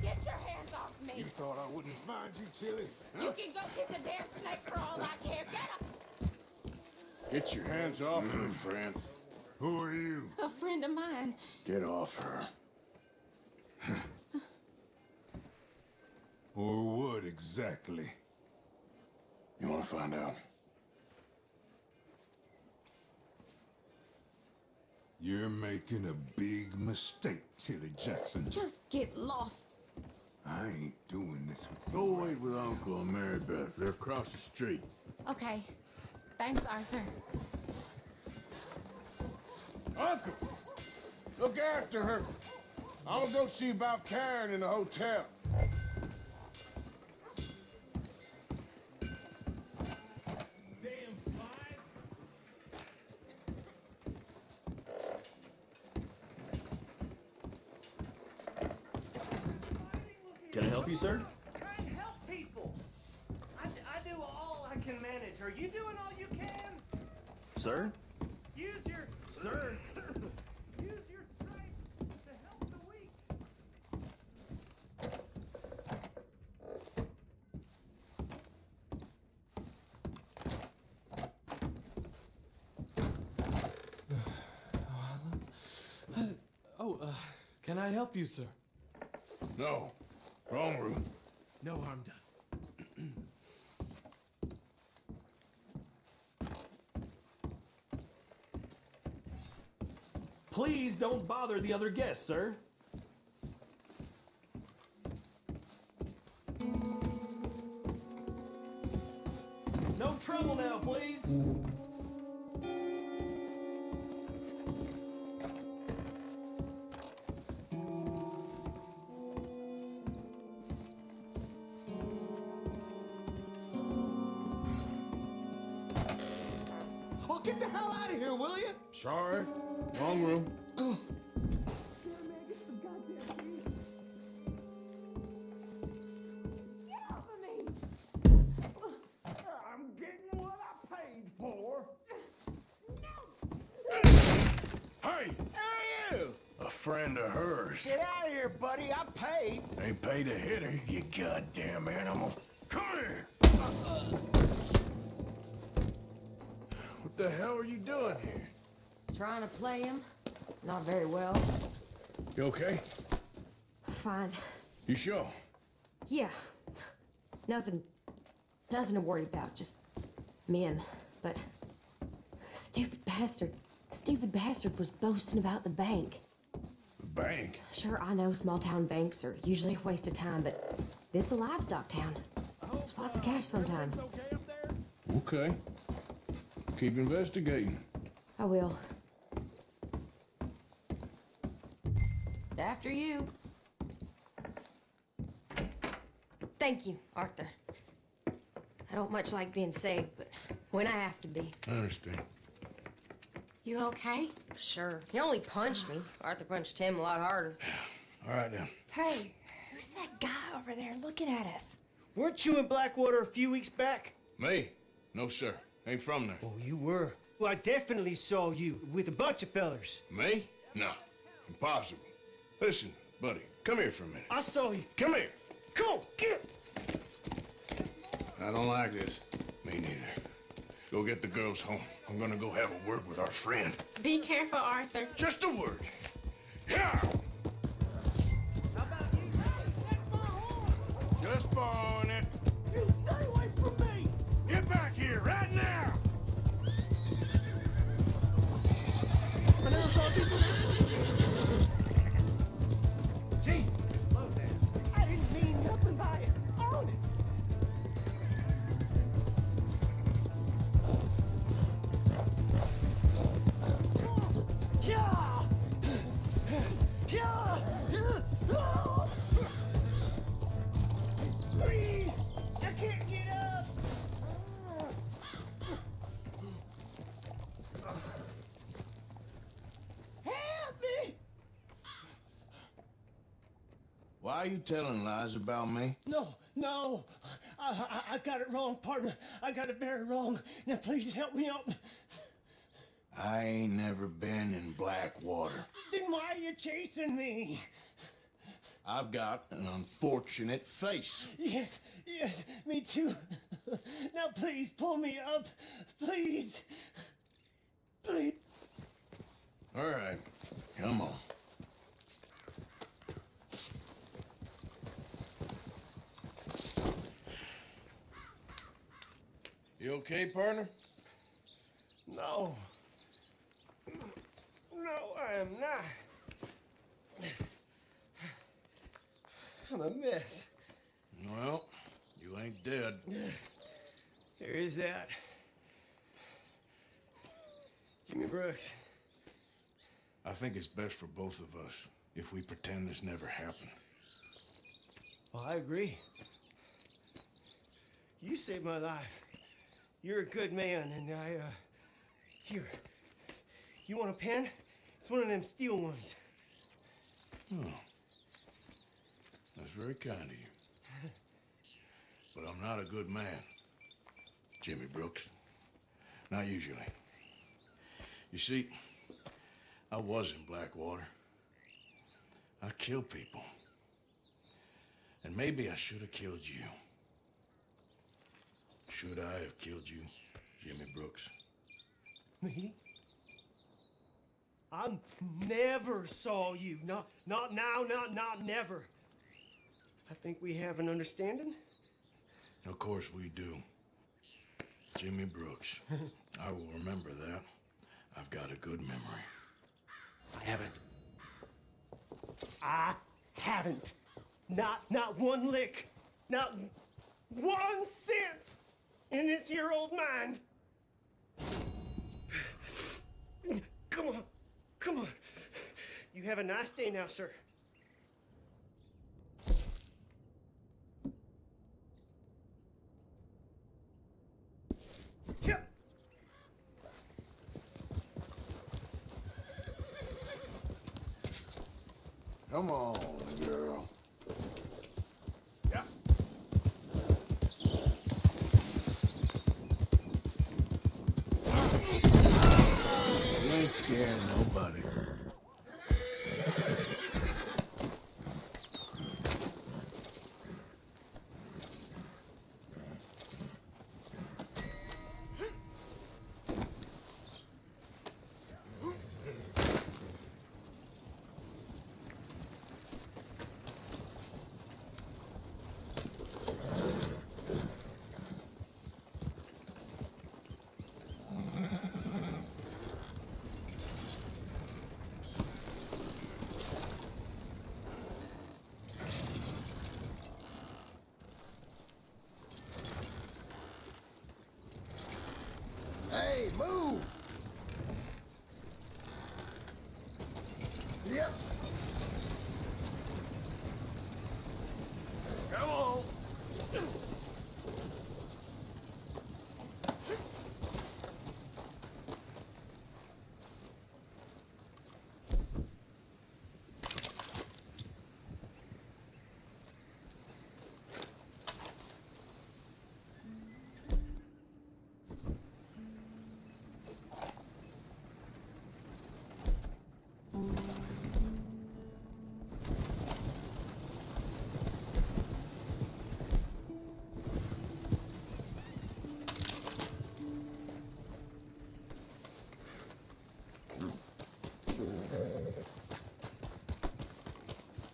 Speaker 15: Get your hands off me!
Speaker 3: You thought I wouldn't find you, Tilly?
Speaker 15: You can go kiss a damn snake for all I care. Get off!
Speaker 1: Get your hands off her, friend.
Speaker 3: Who are you?
Speaker 15: A friend of mine.
Speaker 1: Get off her.
Speaker 3: Or what exactly?
Speaker 1: You want to find out?
Speaker 3: You're making a big mistake, Tilly Jackson.
Speaker 15: Just get lost.
Speaker 3: I ain't doing this with you.
Speaker 1: Go wait with Uncle and Mary Beth. They're across the street.
Speaker 18: Okay. Thanks, Arthur.
Speaker 1: Uncle! Look after her. I'm gonna go see about Karen in the hotel.
Speaker 19: Can I help you, sir?
Speaker 2: Try and help people. I do all I can manage. Are you doing all you can?
Speaker 19: Sir?
Speaker 2: Use your...
Speaker 19: Sir?
Speaker 2: Use your strength to help the weak.
Speaker 20: Can I help you, sir?
Speaker 1: No. Wrong room.
Speaker 20: No harm done.
Speaker 19: Please don't bother the other guests, sir. No trouble now, please.
Speaker 16: Oh, get the hell out of here, will you?
Speaker 1: Sorry. Wrong room.
Speaker 3: I'm getting what I paid for.
Speaker 1: Hey!
Speaker 5: Hey, you!
Speaker 1: A friend of hers.
Speaker 5: Get out of here, buddy. I paid.
Speaker 1: Ain't paid to hit her, you goddamn animal. Come here! What the hell are you doing here?
Speaker 11: Trying to play him. Not very well.
Speaker 1: You okay?
Speaker 11: Fine.
Speaker 1: You sure?
Speaker 11: Yeah. Nothing to worry about. Just men. But stupid bastard was boasting about the bank.
Speaker 1: The bank?
Speaker 11: Sure, I know small town banks are usually a waste of time, but this is a livestock town. There's lots of cash sometimes.
Speaker 1: Okay. Keep investigating.
Speaker 11: I will. After you. Thank you, Arthur. I don't much like being saved, but when I have to be.
Speaker 1: I understand.
Speaker 11: You okay? Sure. He only punched me. Arthur punched him a lot harder.
Speaker 1: All right, then.
Speaker 18: Hey, who's that guy over there looking at us?
Speaker 2: Weren't you in Blackwater a few weeks back?
Speaker 1: Me? No, sir. Ain't from there.
Speaker 2: Oh, you were. Well, I definitely saw you with a bunch of fellers.
Speaker 1: Me? No. Impossible. Listen, buddy, come here for a minute.
Speaker 2: I saw you.
Speaker 1: Come here.
Speaker 2: Come on, get.
Speaker 1: I don't like this. Me neither. Go get the girls home. I'm gonna go have a word with our friend.
Speaker 15: Be careful, Arthur.
Speaker 1: Just a word. Yeah! Just borrowing it.
Speaker 3: You stay away from me!
Speaker 1: Get back here right now!
Speaker 3: I never thought this would
Speaker 2: Jesus, slow down.
Speaker 3: I didn't mean nothing by it. Honest. Yeah! Yeah! Please! I can't get up! Help me!
Speaker 1: Why are you telling lies about me?
Speaker 2: No. I got it wrong, partner. I got it very wrong. Now, please help me out.
Speaker 1: I ain't never been in Blackwater.
Speaker 2: Then why are you chasing me?
Speaker 1: I've got an unfortunate face.
Speaker 2: Yes, me too. Now, please, pull me up. Please. Please.
Speaker 1: All right, come on. You okay, partner?
Speaker 2: No. No, I am not. I'm a mess.
Speaker 1: Well, you ain't dead.
Speaker 2: There is that. Jimmy Brooks.
Speaker 1: I think it's best for both of us if we pretend this never happened.
Speaker 2: Well, I agree. You saved my life. You're a good man, and here. You want a pen? It's one of them steel ones.
Speaker 1: Oh. That's very kind of you. But I'm not a good man, Jimmy Brooks. Not usually. You see, I was in Blackwater. I killed people. And maybe I should have killed you. Should I have killed you, Jimmy Brooks?
Speaker 21: Me? I never saw you. Not now, not never. I think we have an understanding.
Speaker 1: Of course we do. Jimmy Brooks. I will remember that. I've got a good memory.
Speaker 21: I haven't. Not one lick. Not 1 cent in this here old mind. Come on. You have a nice day now, sir. Yep.
Speaker 1: Come on, girl. Yeah. You ain't scaring nobody.
Speaker 3: Hey, move! Yep. Come on.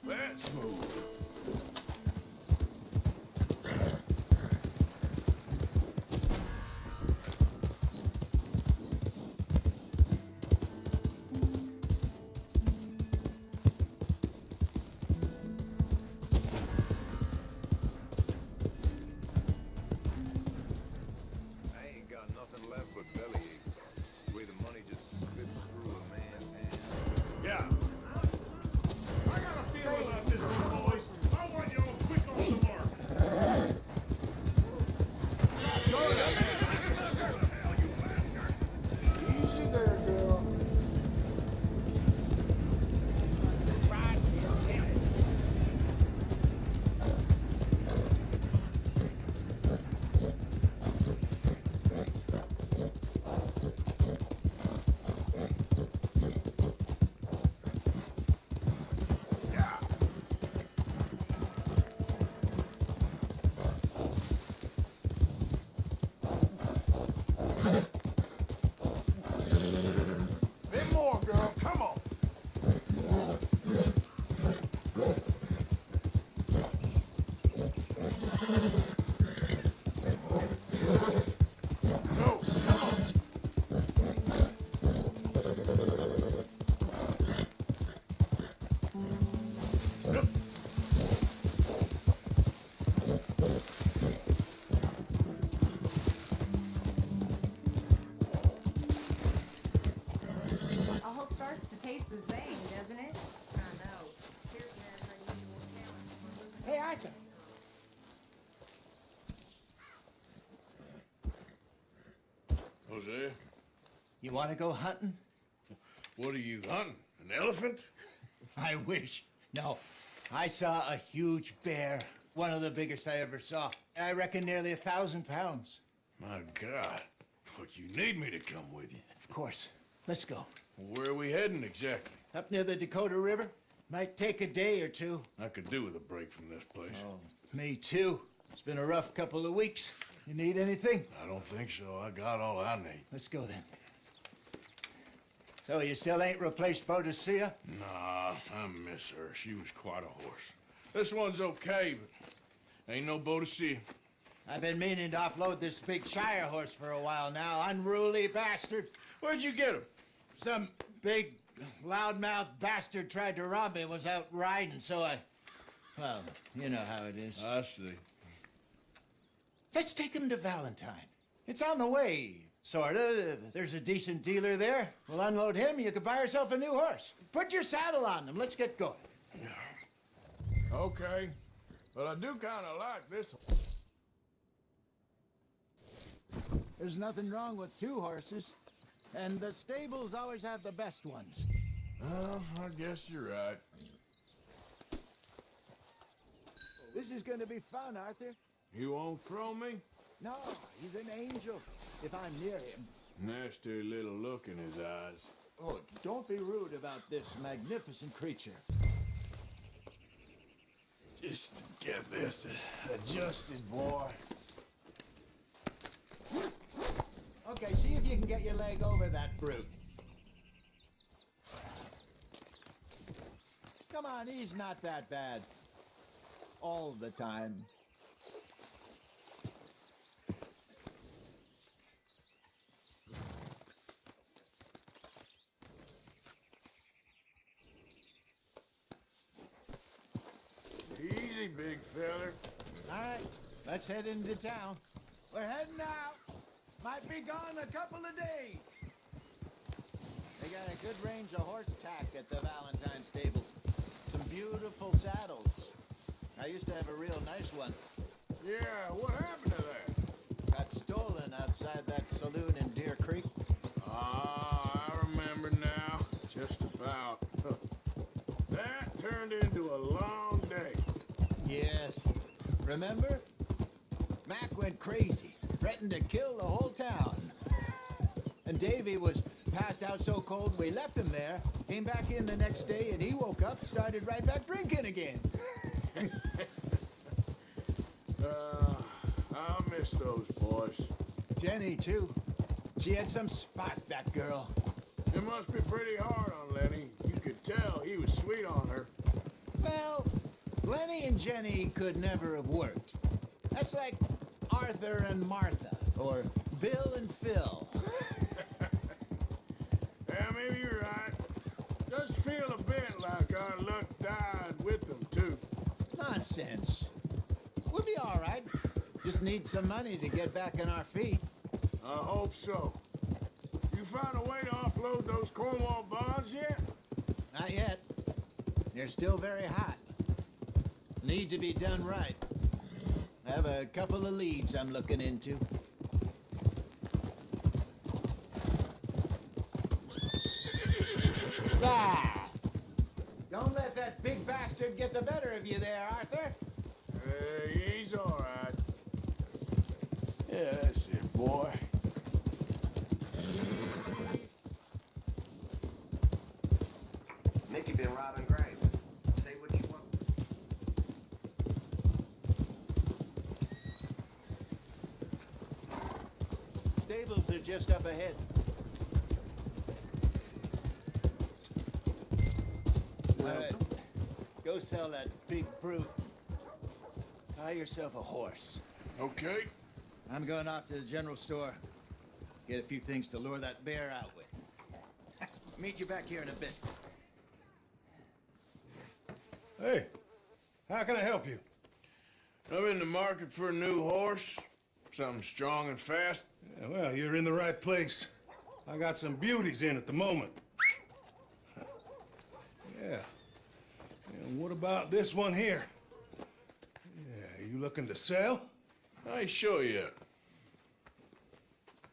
Speaker 3: Let's move.
Speaker 8: I ain't got nothing left but bellyache. The way the money just slips through a man's hands.
Speaker 1: Yeah.
Speaker 3: I got a feeling about this one, boys. I want you all quick on the mark.
Speaker 1: Easy there, girl. Bit more, girl. Come on. Go. Come on.
Speaker 22: All starts to taste the same, doesn't it? I know. Here's
Speaker 5: Hey, Arthur.
Speaker 1: Jose,
Speaker 5: You want to go hunting?
Speaker 1: what are you hunting? An elephant?
Speaker 5: I wish. No, I saw a huge bear. One of the biggest I ever saw. I reckon nearly 1,000 pounds.
Speaker 1: My God. But you need me to come with you.
Speaker 5: Of course. Let's go.
Speaker 1: Where are we heading exactly?
Speaker 5: Up near the Dakota River. Might take a day or two.
Speaker 1: I could do with a break from this place.
Speaker 5: Oh, me too. It's been a rough couple of weeks. You need anything?
Speaker 1: I don't think so. I got all I need.
Speaker 5: Let's go then. So you still ain't replaced Boadicea?
Speaker 1: Nah, I miss her. She was quite a horse. This one's okay, but ain't no Boadicea.
Speaker 5: I've been meaning to offload this big Shire horse for a while now. Unruly bastard.
Speaker 1: Where'd you get him?
Speaker 5: Some big, loudmouth bastard tried to rob me, was out riding, so well, you know how it is.
Speaker 1: I see.
Speaker 5: Let's take him to Valentine. It's on the way, sorta. There's a decent dealer there. We'll unload him, you can buy yourself a new horse. Put your saddle on him, let's get going.
Speaker 1: Okay, but I do kind of like this.
Speaker 5: There's nothing wrong with two horses, and the stables always have the best ones.
Speaker 1: Well, I guess you're right.
Speaker 5: This is gonna be fun, Arthur.
Speaker 1: You won't throw me?
Speaker 5: No, he's an angel, if I'm near him.
Speaker 1: Nasty little look in his eyes.
Speaker 5: Oh, don't be rude about this magnificent creature.
Speaker 1: Just get this adjusted, boy.
Speaker 5: Okay, see if you can get your leg over that brute. Come on, he's not that bad. All the time.
Speaker 1: Easy, big feller.
Speaker 5: All right, let's head into town. We're heading out. Might be gone a couple of days. They got a good range of horse tack at the Valentine stables. Some beautiful saddles. I used to have a real nice one.
Speaker 1: Yeah, what happened to that?
Speaker 5: Got stolen outside that saloon in Deer Creek.
Speaker 1: Ah, I remember now. Just about. That turned into a long day.
Speaker 5: Yes. Remember? Mac went crazy. Threatened to kill the whole town. And Davy was passed out so cold we left him there, came back in the next day, and he woke up, started right back drinking again.
Speaker 1: I miss those boys.
Speaker 5: Jenny, too. She had some spot, that girl.
Speaker 1: It must be pretty hard on Lenny. You could tell he was sweet on her.
Speaker 5: Well, Lenny and Jenny could never have worked. That's like Arthur and Martha, or Bill and Phil.
Speaker 1: Yeah, maybe you're right. Does feel a bit like our luck died with them, too.
Speaker 5: Nonsense. We'll be all right. Just need some money to get back on our feet.
Speaker 1: I hope so. You found a way to offload those Cornwall bonds yet?
Speaker 5: Not yet. They're still very hot. Need to be done right. I have a couple of leads I'm looking into. Ah! Don't let that big bastard get the better of you there, Arthur.
Speaker 1: He's all right. Yeah, that's it, boy.
Speaker 4: Nicky been robbing grave. Say what you want.
Speaker 5: Stables are just up ahead. All right. Go sell that big brute. Buy yourself a horse.
Speaker 1: Okay.
Speaker 5: I'm going off to the general store. Get a few things to lure that bear out with. Meet you back here in a bit.
Speaker 10: Hey, how can I help you?
Speaker 1: I'm in the market for a new horse. Something strong and fast.
Speaker 10: Yeah, well, you're in the right place. I got some beauties in at the moment. Yeah. And what about this one here? Yeah, you looking to sell?
Speaker 1: I ain't sure yet.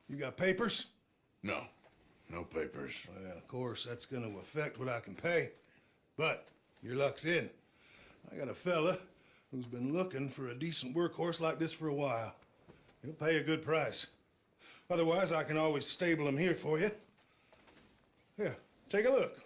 Speaker 10: You got papers?
Speaker 1: No. No papers.
Speaker 10: Well, of course, that's gonna affect what I can pay. But your luck's in. I got a fella who's been looking for a decent workhorse like this for a while. He'll pay a good price. Otherwise, I can always stable him here for you. Here, take a look.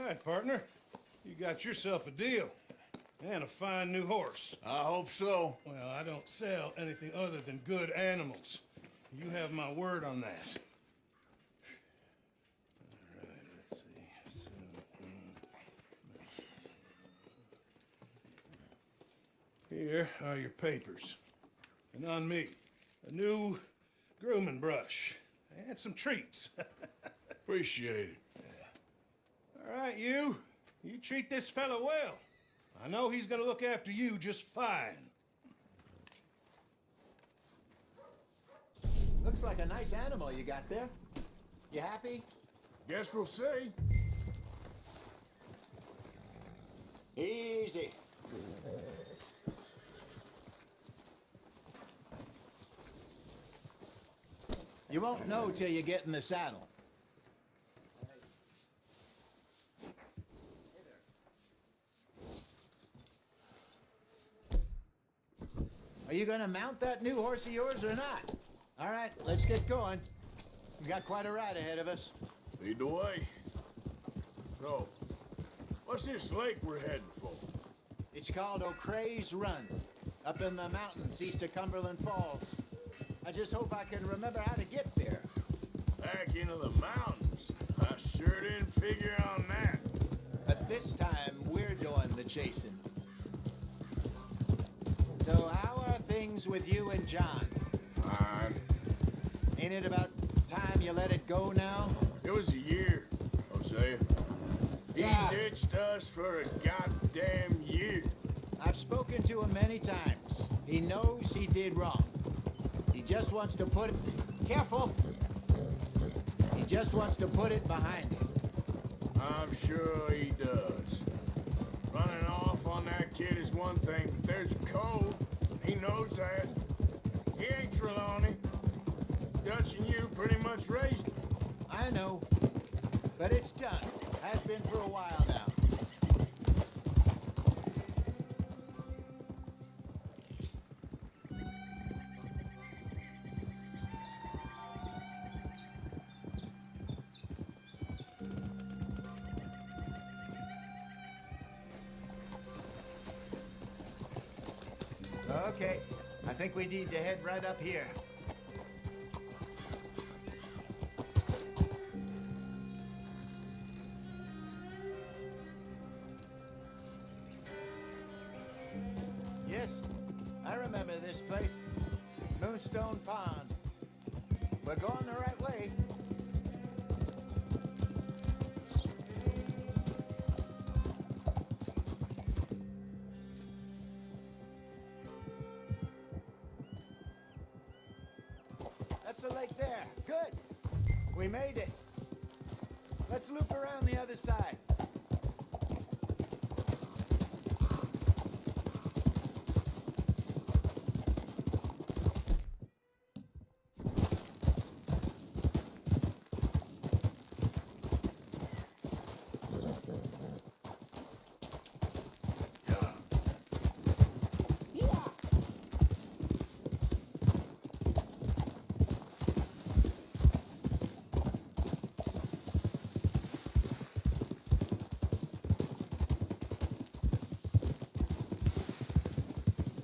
Speaker 10: All right, partner. You got yourself a deal. And a fine new horse.
Speaker 1: I hope so.
Speaker 10: Well, I don't sell anything other than good animals. You have my word on that. All right, let's see. Here are your papers. And on me, a new grooming brush and some treats.
Speaker 1: Appreciate it.
Speaker 10: All right, you treat this fella well. I know he's gonna look after you just fine.
Speaker 5: Looks like a nice animal you got there. You happy?
Speaker 1: Guess we'll see.
Speaker 5: Easy. You won't know till you get in the saddle. Are you gonna mount that new horse of yours or not? All right, let's get going. We got quite a ride ahead of us.
Speaker 1: Lead the way. So, what's this lake we're heading for?
Speaker 5: It's called O'Creagh's Run, up in the mountains east of Cumberland Falls. I just hope I can remember how to get there.
Speaker 1: Back into the mountains? I sure didn't figure on that.
Speaker 5: But this time, we're doing the chasing. So how are things with you and John?
Speaker 1: Fine.
Speaker 5: Ain't it about time you let it go now?
Speaker 1: It was a year, Hosea. He ditched us for a goddamn year.
Speaker 5: I've spoken to him many times. He knows he did wrong. He just wants to put it... Careful! He just wants to put it behind him.
Speaker 1: I'm sure he does. Running off on that kid is one thing, but there's code. He knows that. He ain't Trelawney. Dutch and you pretty much raised me.
Speaker 5: I know. But it's done. Has been for a while now. Okay, I think we need to head right up here. Yes, I remember this place. Moonstone Pond. We're going the right way. That's the lake there. Good. We made it. Let's loop around the other side.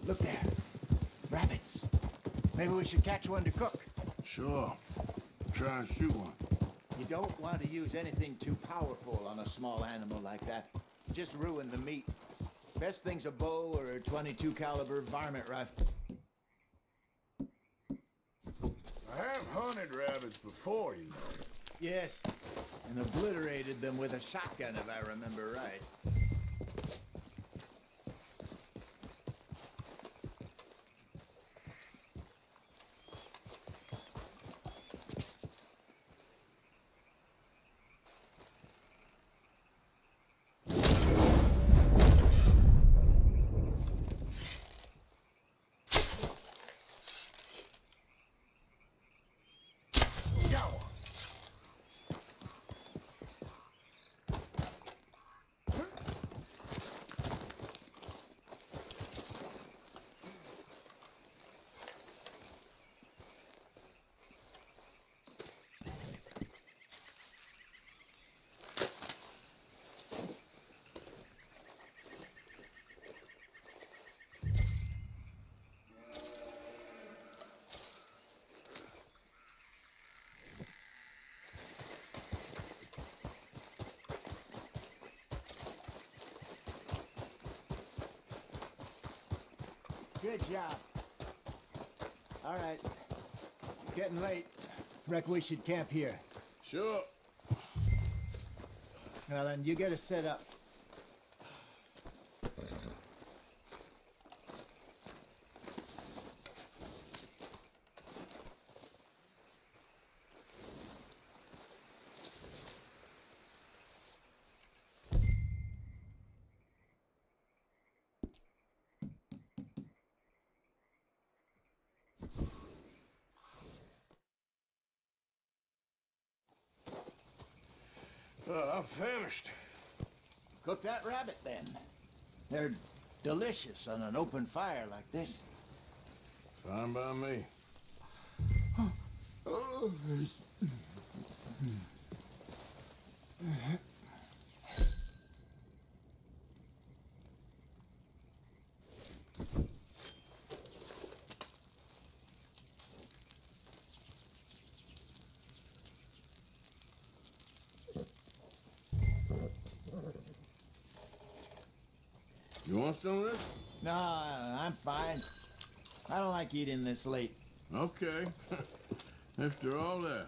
Speaker 5: Look there. Rabbits. Maybe we should catch one to cook.
Speaker 1: Sure. Try and shoot one.
Speaker 5: You don't want to use anything too powerful on a small animal like that. Just ruin the meat. Best thing's a bow or a .22 caliber varmint rifle.
Speaker 1: I have hunted rabbits before, you know.
Speaker 5: Yes, and obliterated them with a shotgun, if I remember right. Good job. All right. Getting late. Reckon we should camp here.
Speaker 1: Sure.
Speaker 5: Well, then you get us set up.
Speaker 1: I'm famished.
Speaker 5: Cook that rabbit, then. They're delicious on an open fire like this.
Speaker 1: Fine by me. You want some of this?
Speaker 5: No, I'm fine. I don't like eating this late.
Speaker 1: Okay. After all that.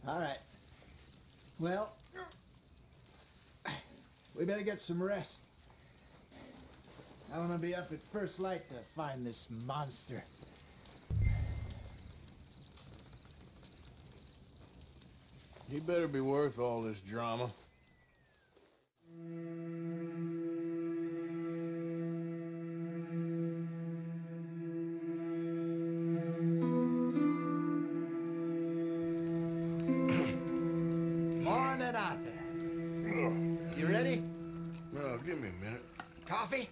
Speaker 5: All right. Well, we better get some rest. I want to be up at first light to find this monster.
Speaker 1: He better be worth all this drama.
Speaker 5: Morning, Arthur. You ready?
Speaker 1: No, give me a minute.
Speaker 5: Coffee?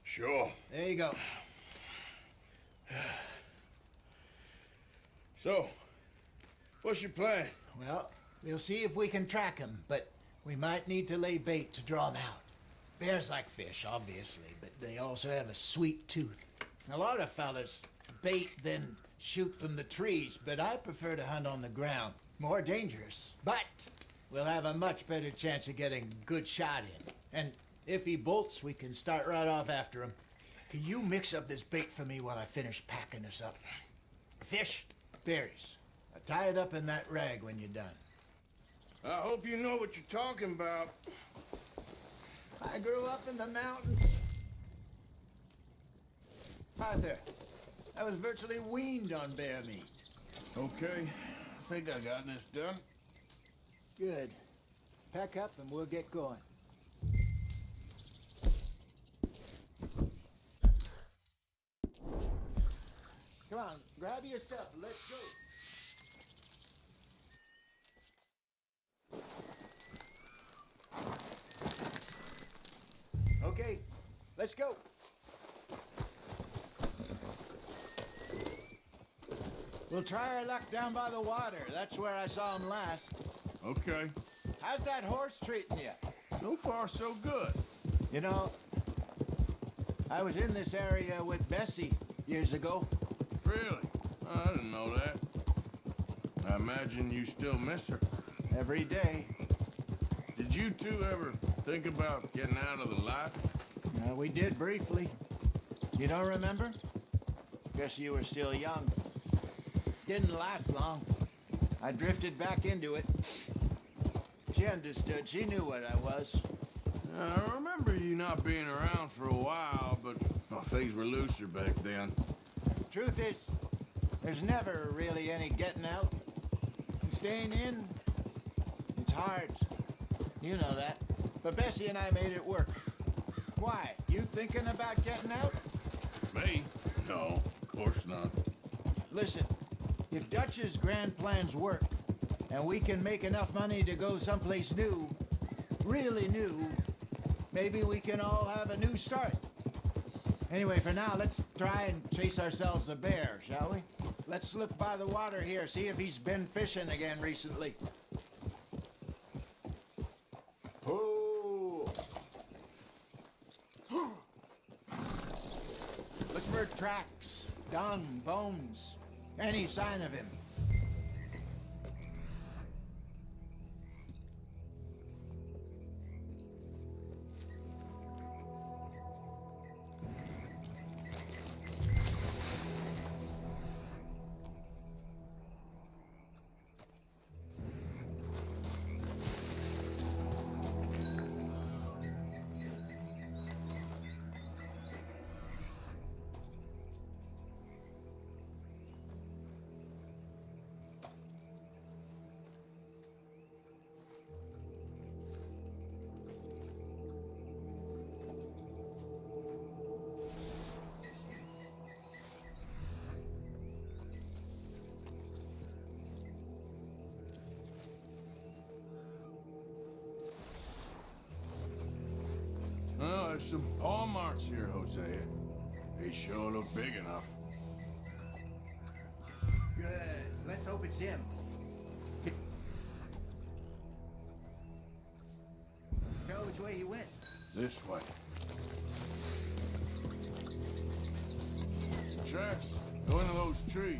Speaker 1: Sure.
Speaker 5: There you go.
Speaker 1: So, what's your plan?
Speaker 5: Well, we'll see if we can track him, but we might need to lay bait to draw him out. Bears like fish, obviously, but they also have a sweet tooth. A lot of fellas bait then shoot from the trees, but I prefer to hunt on the ground. More dangerous, but we'll have a much better chance of getting a good shot in. And if he bolts, we can start right off after him. Can you mix up this bait for me while I finish packing this up? Fish, berries. Tie it up in that rag when you're done.
Speaker 1: I hope you know what you're talking about.
Speaker 5: I grew up in the mountains. Arthur, I was virtually weaned on bear meat.
Speaker 1: Okay, I think I got this done.
Speaker 5: Good. Pack up and we'll get going. Come on, grab your stuff. Let's go. Okay, let's go. We'll try our luck down by the water. That's where I saw him last.
Speaker 1: Okay.
Speaker 5: How's that horse treating you?
Speaker 1: So far, so good.
Speaker 5: You know, I was in this area with Bessie years ago.
Speaker 1: Really? I didn't know that. I imagine you still miss her.
Speaker 5: Every day.
Speaker 1: Did you two ever think about getting out of the life?
Speaker 5: We did briefly. You don't remember? Guess you were still young. Didn't last long. I drifted back into it. She understood. She knew what I was.
Speaker 1: I remember you not being around for a while, but well, things were looser back then.
Speaker 5: Truth is, there's never really any getting out. And staying in, it's hard. You know that. But Bessie and I made it work. Why? You thinking about getting out?
Speaker 1: Me? No, of course not.
Speaker 5: Listen, if Dutch's grand plans work, and we can make enough money to go someplace new, really new, maybe we can all have a new start. Anyway, for now, let's try and chase ourselves a bear, shall we? Let's look by the water here, see if he's been fishing again recently. Oh! Look for tracks, dung, bones, any sign of him.
Speaker 1: Well, there's some paw marks here, Hosea. They sure look big enough.
Speaker 5: Good. Let's hope it's him. Know which way he went.
Speaker 1: This way. Tracks go into those trees.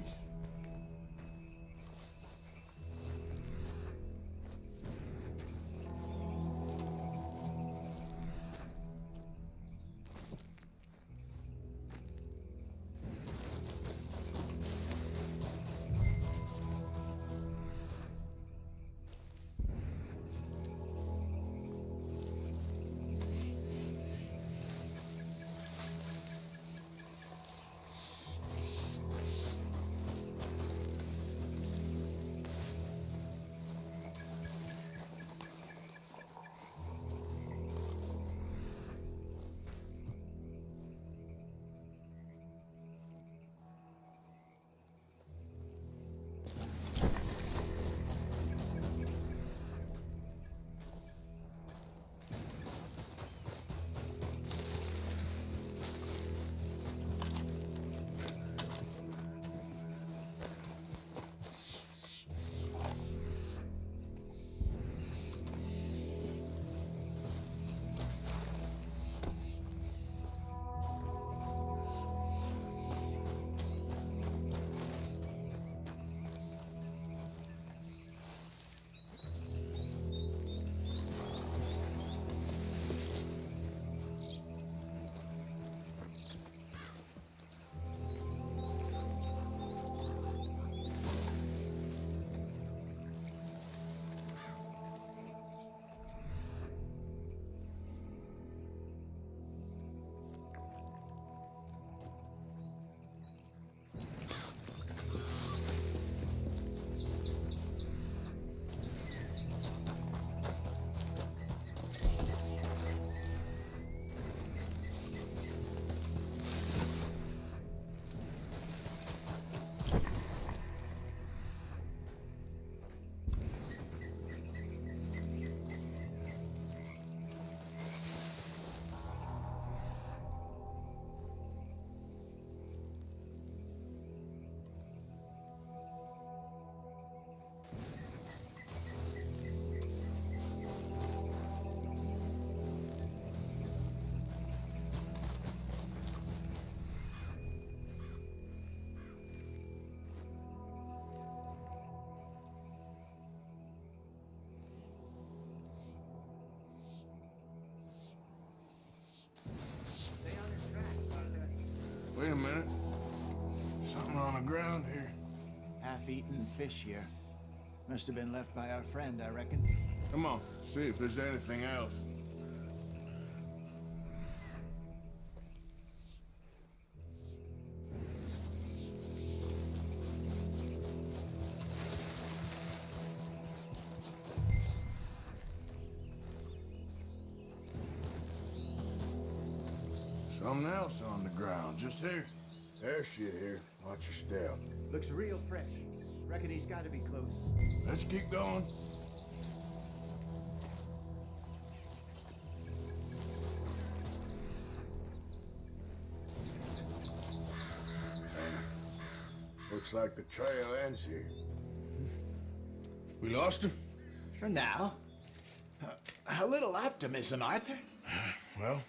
Speaker 5: half-eaten fish here. Must have been left by our friend, I reckon.
Speaker 1: Come on, see if there's anything else. Something else on the ground, just here. There's shit here. Watch your step.
Speaker 5: Looks real fresh. Reckon he's got to be close.
Speaker 1: Let's keep going. Looks like the trail ends here. We lost him?
Speaker 5: For now. A little optimism, Arthur.
Speaker 1: Well,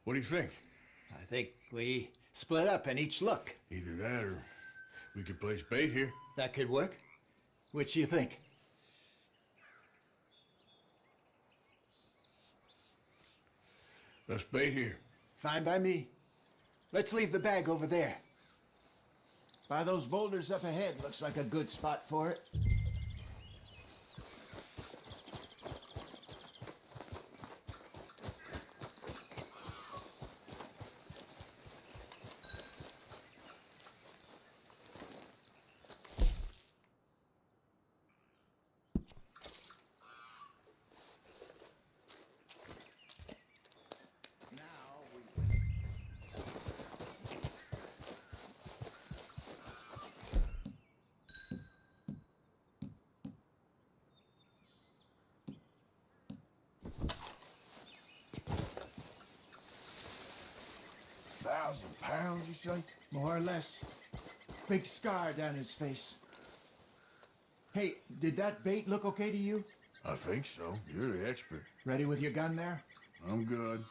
Speaker 1: what do you think?
Speaker 5: I think we split up and each look.
Speaker 1: Either that or we could place bait here.
Speaker 5: That could work. Which you think?
Speaker 1: Let's bait here.
Speaker 5: Fine by me. Let's leave the bag over there. By those boulders up ahead, looks like a good spot for it.
Speaker 1: £1,000, you say?
Speaker 5: More or less. Big scar down his face. Hey, did that bait look okay to you?
Speaker 1: I think so. You're the expert.
Speaker 5: Ready with your gun there?
Speaker 1: I'm good.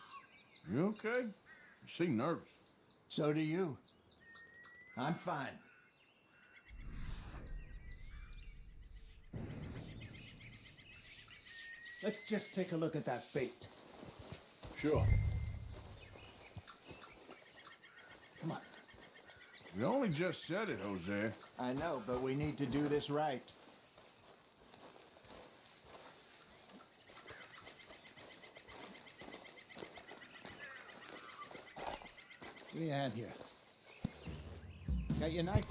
Speaker 1: You okay? You seem nervous.
Speaker 5: So do you. I'm fine. Let's just take a look at that bait.
Speaker 1: Sure.
Speaker 5: Come on.
Speaker 1: We only just said it, Jose.
Speaker 5: I know, but we need to do this right. Give me a hand here. Got your knife?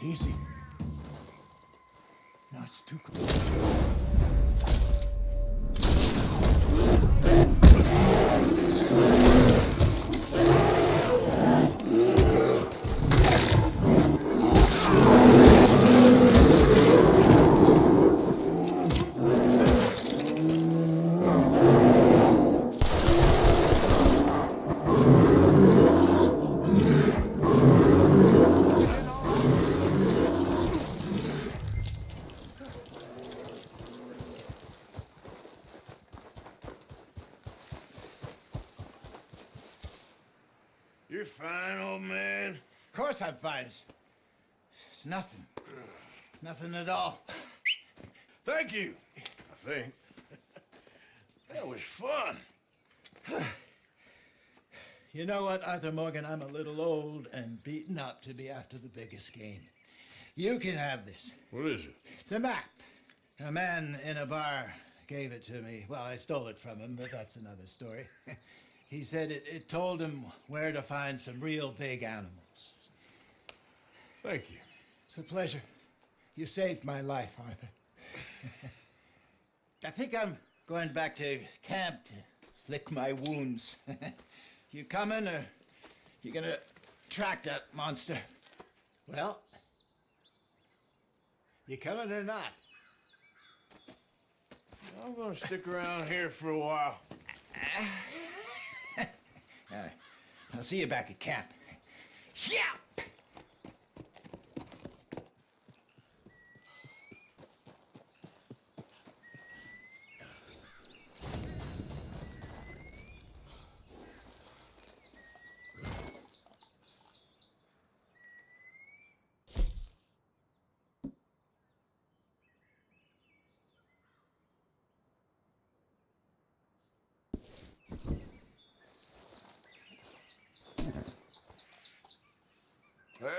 Speaker 5: Easy. No, it's too close.
Speaker 1: You're fine, old man.
Speaker 5: Of course I'm fine. It's nothing. Nothing at all.
Speaker 1: Thank you, I think. That was fun.
Speaker 5: You know what, Arthur Morgan? I'm a little old and beaten up to be after the biggest game. You can have this.
Speaker 1: What is it?
Speaker 5: It's a map. A man in a bar gave it to me. Well, I stole it from him, but that's another story. He said it told him where to find some real big animals.
Speaker 1: Thank you.
Speaker 5: It's a pleasure. You saved my life, Arthur. I think I'm going back to camp to lick my wounds. You coming, or you gonna track that monster? Well, you coming or not?
Speaker 1: I'm gonna stick around here for a while.
Speaker 5: All right. I'll see you back at camp. Yeah!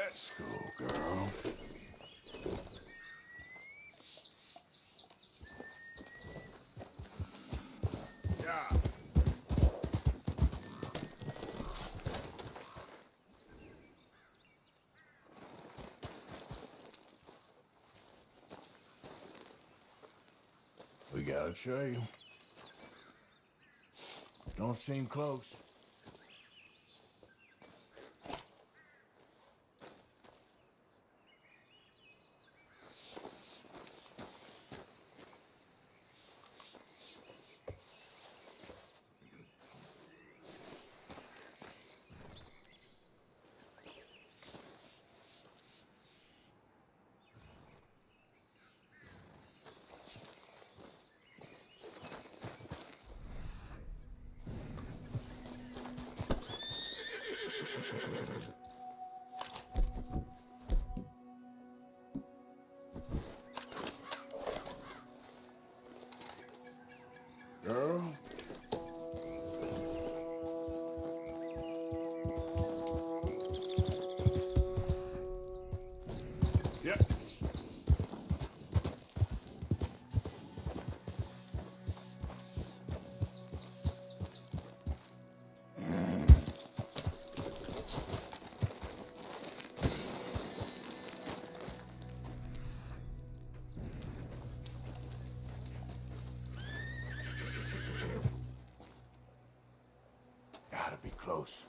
Speaker 1: Let's go, girl. Yeah. We gotta show you. Don't seem close. Girl. Yeah. Gotta be close.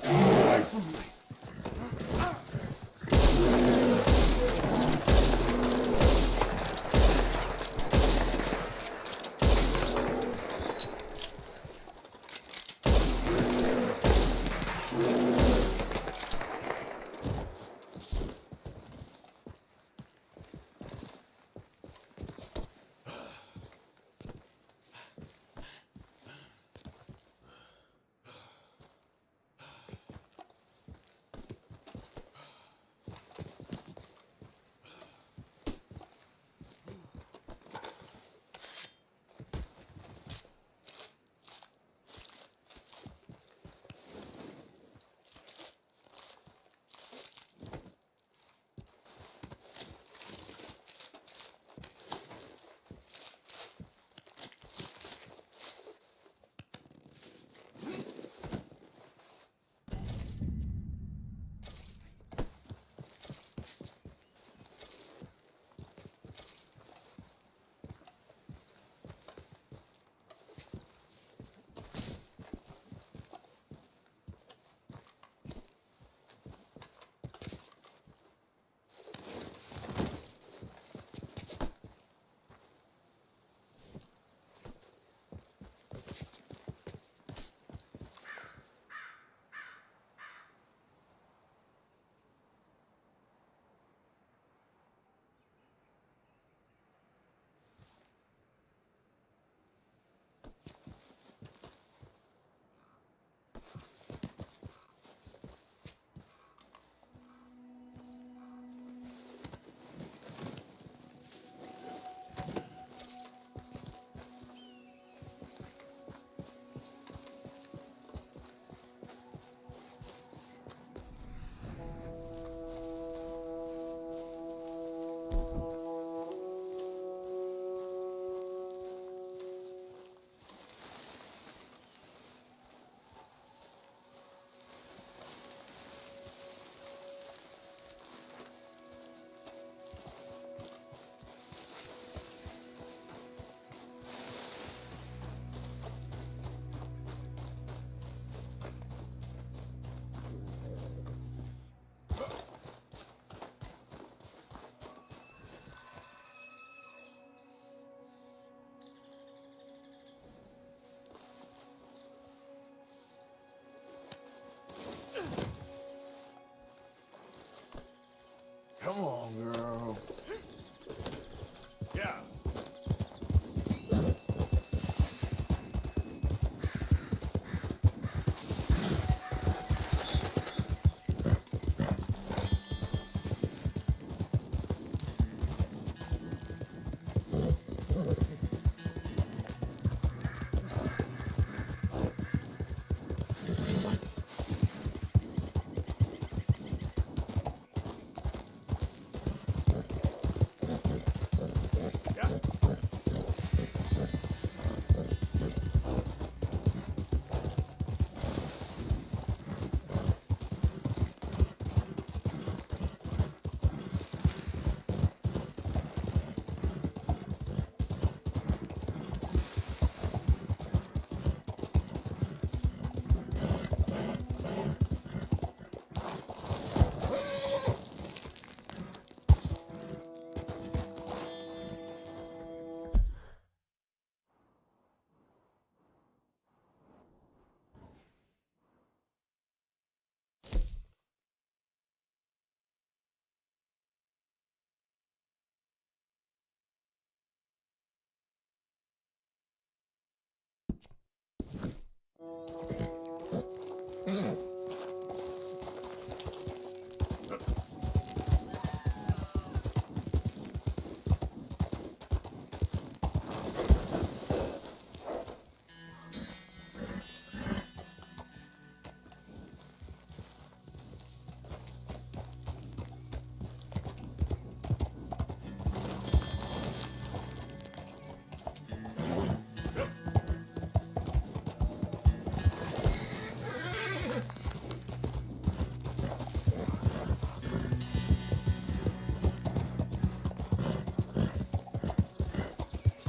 Speaker 1: Away from me.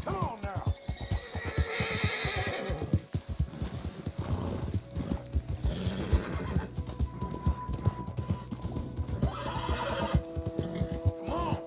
Speaker 3: Come on now.
Speaker 1: Come on!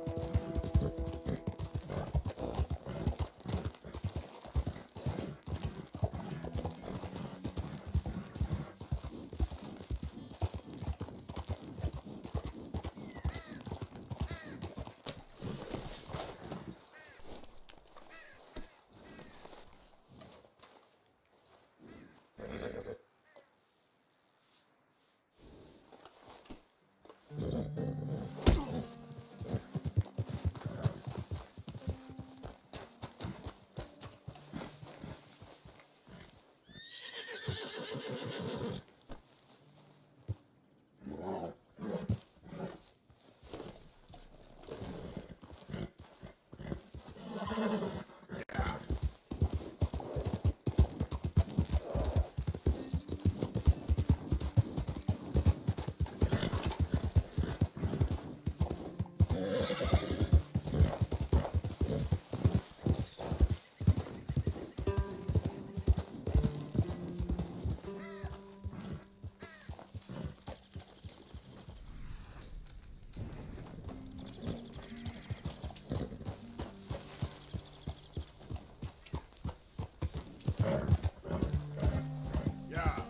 Speaker 1: Yeah.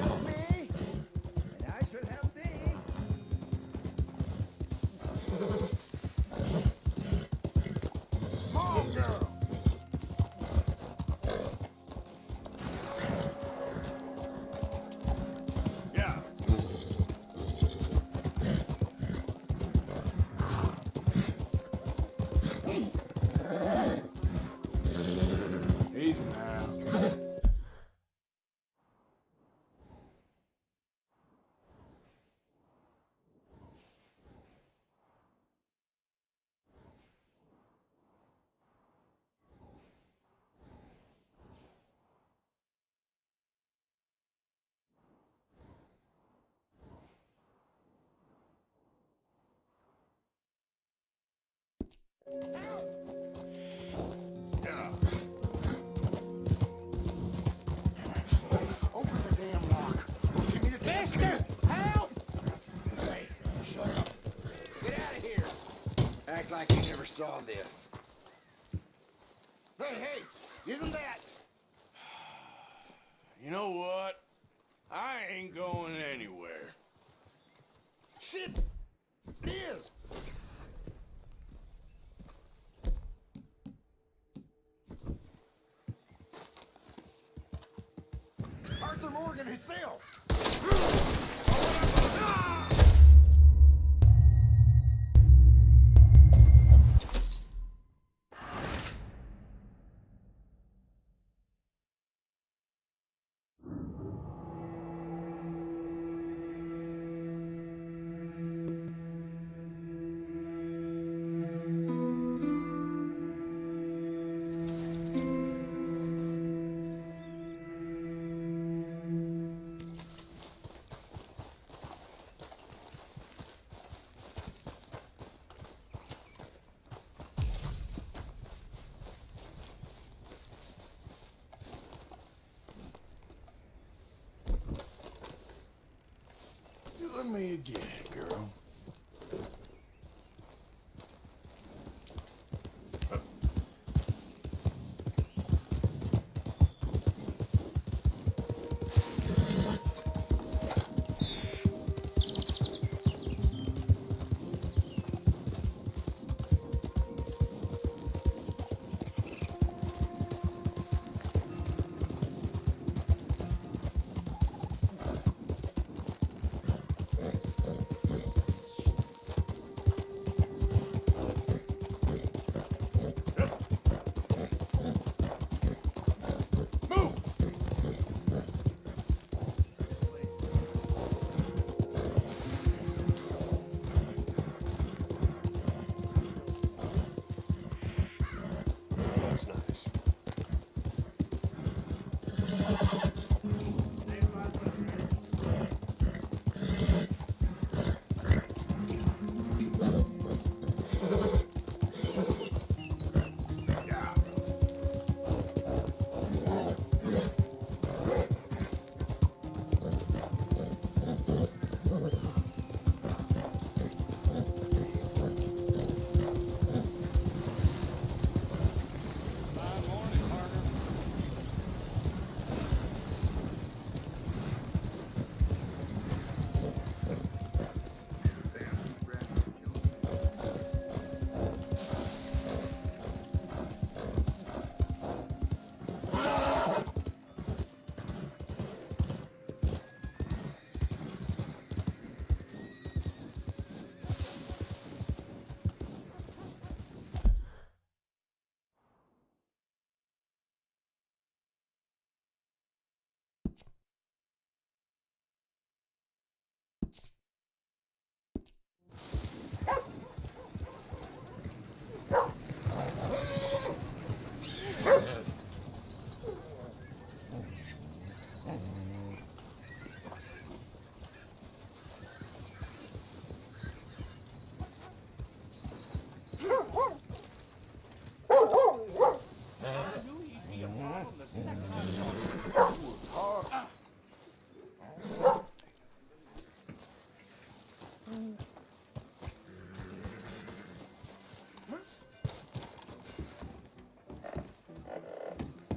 Speaker 6: Help me, and I shall help thee.
Speaker 3: Come on, girl.
Speaker 1: Yeah. Easy now. Yeah.
Speaker 3: Open the damn lock. Or give me the damn
Speaker 6: Mister, help!
Speaker 3: Hey, shut up.
Speaker 6: Get out of here.
Speaker 4: Act like you never saw this.
Speaker 3: Hey, isn't that...
Speaker 1: You know what? I ain't going anywhere.
Speaker 3: Shit! It is! Arthur Morgan himself!
Speaker 1: Loving me again, girl.
Speaker 2: That's nice.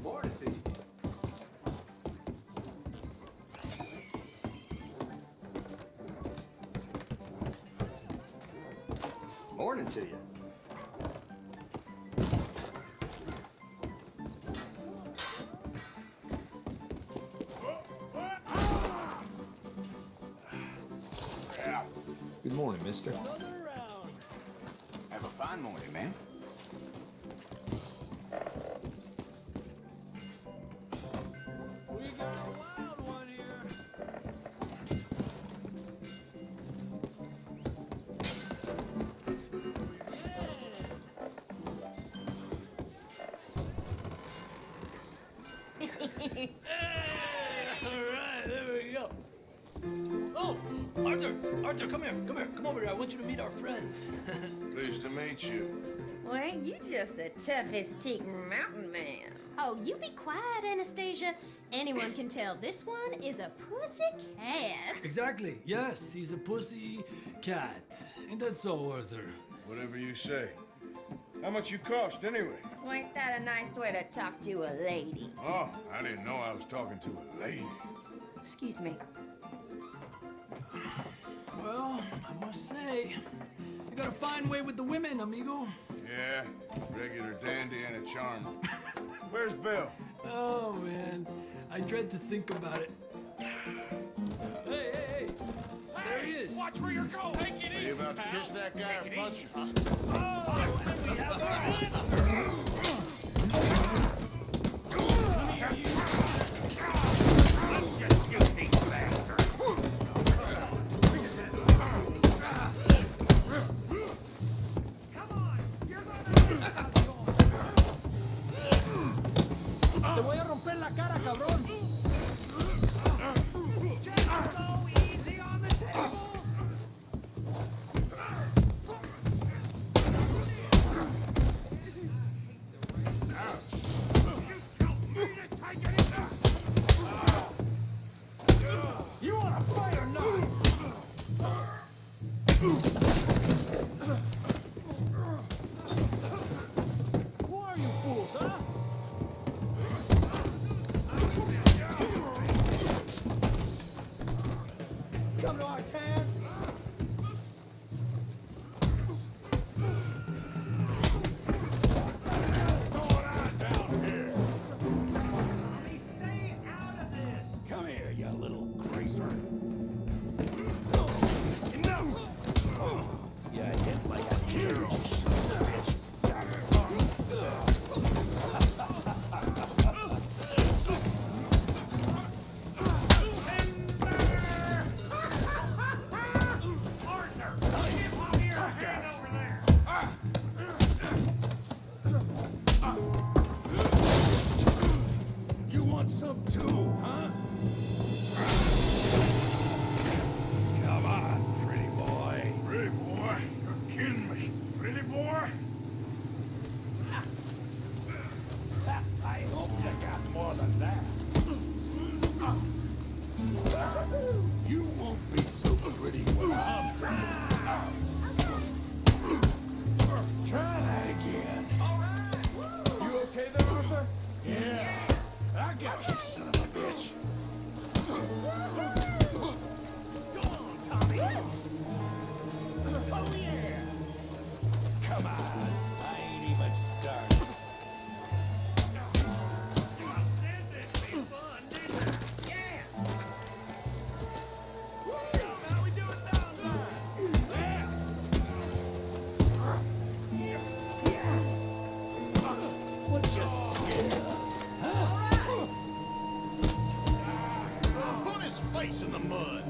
Speaker 7: Morning to you.
Speaker 2: Morning to you.
Speaker 19: Good morning, mister.
Speaker 8: Have a fine morning, man.
Speaker 9: We got a wild one here.
Speaker 20: All right, there we go. Oh, Arthur, Arthur, come here, come over here. I want you to meet our friends.
Speaker 1: Pleased to meet you.
Speaker 13: Well, ain't you just the toughest teak mountain man? Oh, you be quiet, Anastasia. Anyone can tell this one is a pussy cat.
Speaker 20: Exactly. Yes, he's a pussy cat. Ain't that so, Arthur?
Speaker 1: Whatever you say. How much you cost, anyway?
Speaker 13: Well, ain't that a nice way to talk to a lady?
Speaker 1: Oh, I didn't know I was talking to a lady.
Speaker 13: Excuse me.
Speaker 20: Well, I must say, you got a fine way with the women, amigo.
Speaker 1: Yeah, regular dandy and a charmer. Where's Bill?
Speaker 20: Oh, man. I dread to think about it. Hey, hey, hey. There he is.
Speaker 6: Watch where you're going. Take it
Speaker 1: Are
Speaker 6: easy,
Speaker 1: you about to
Speaker 6: pal.
Speaker 1: kiss that guy or punch him?
Speaker 20: Oh, and we have our answer.
Speaker 6: Let's just shoot these bastards. Come on, you're gonna.
Speaker 20: Te voy a romper la cara, cabrón.
Speaker 6: Just go easy on the tables. You tell me to take it
Speaker 19: Who are you fools, huh?
Speaker 6: Come to our town.
Speaker 19: Come here, you little greaser. You hit like a deer, you son of a bitch. You want some too, huh? Come on, pretty boy.
Speaker 1: Pretty boy? You're kidding me. Pretty boy?
Speaker 19: I hope you got more than that. You won't be so pretty when I'm Try that again. You okay there, Arthur? Yeah. I got you, son of a bitch. Go on, Tommy. Oh, yeah. Come on. I ain't even started. I said this be fun, didn't I? Yeah. How we doing down there? What you scared of? Huh?
Speaker 3: Put his face in the mud.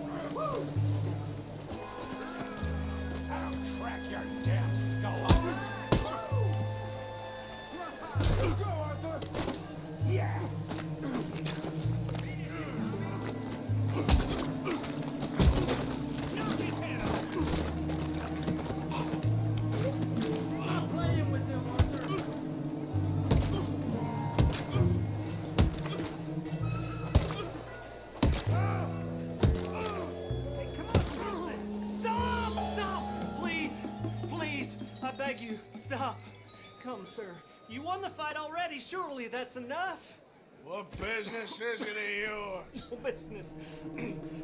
Speaker 19: I'll crack your damn skull open. Go, Arthur. Yeah. Knock his head off. Stop playing with him, Arthur.
Speaker 21: Stop! Please! Please! I beg you, stop. Come, sir. You won the fight already. Surely that's enough.
Speaker 1: What business is it of yours?
Speaker 21: No business.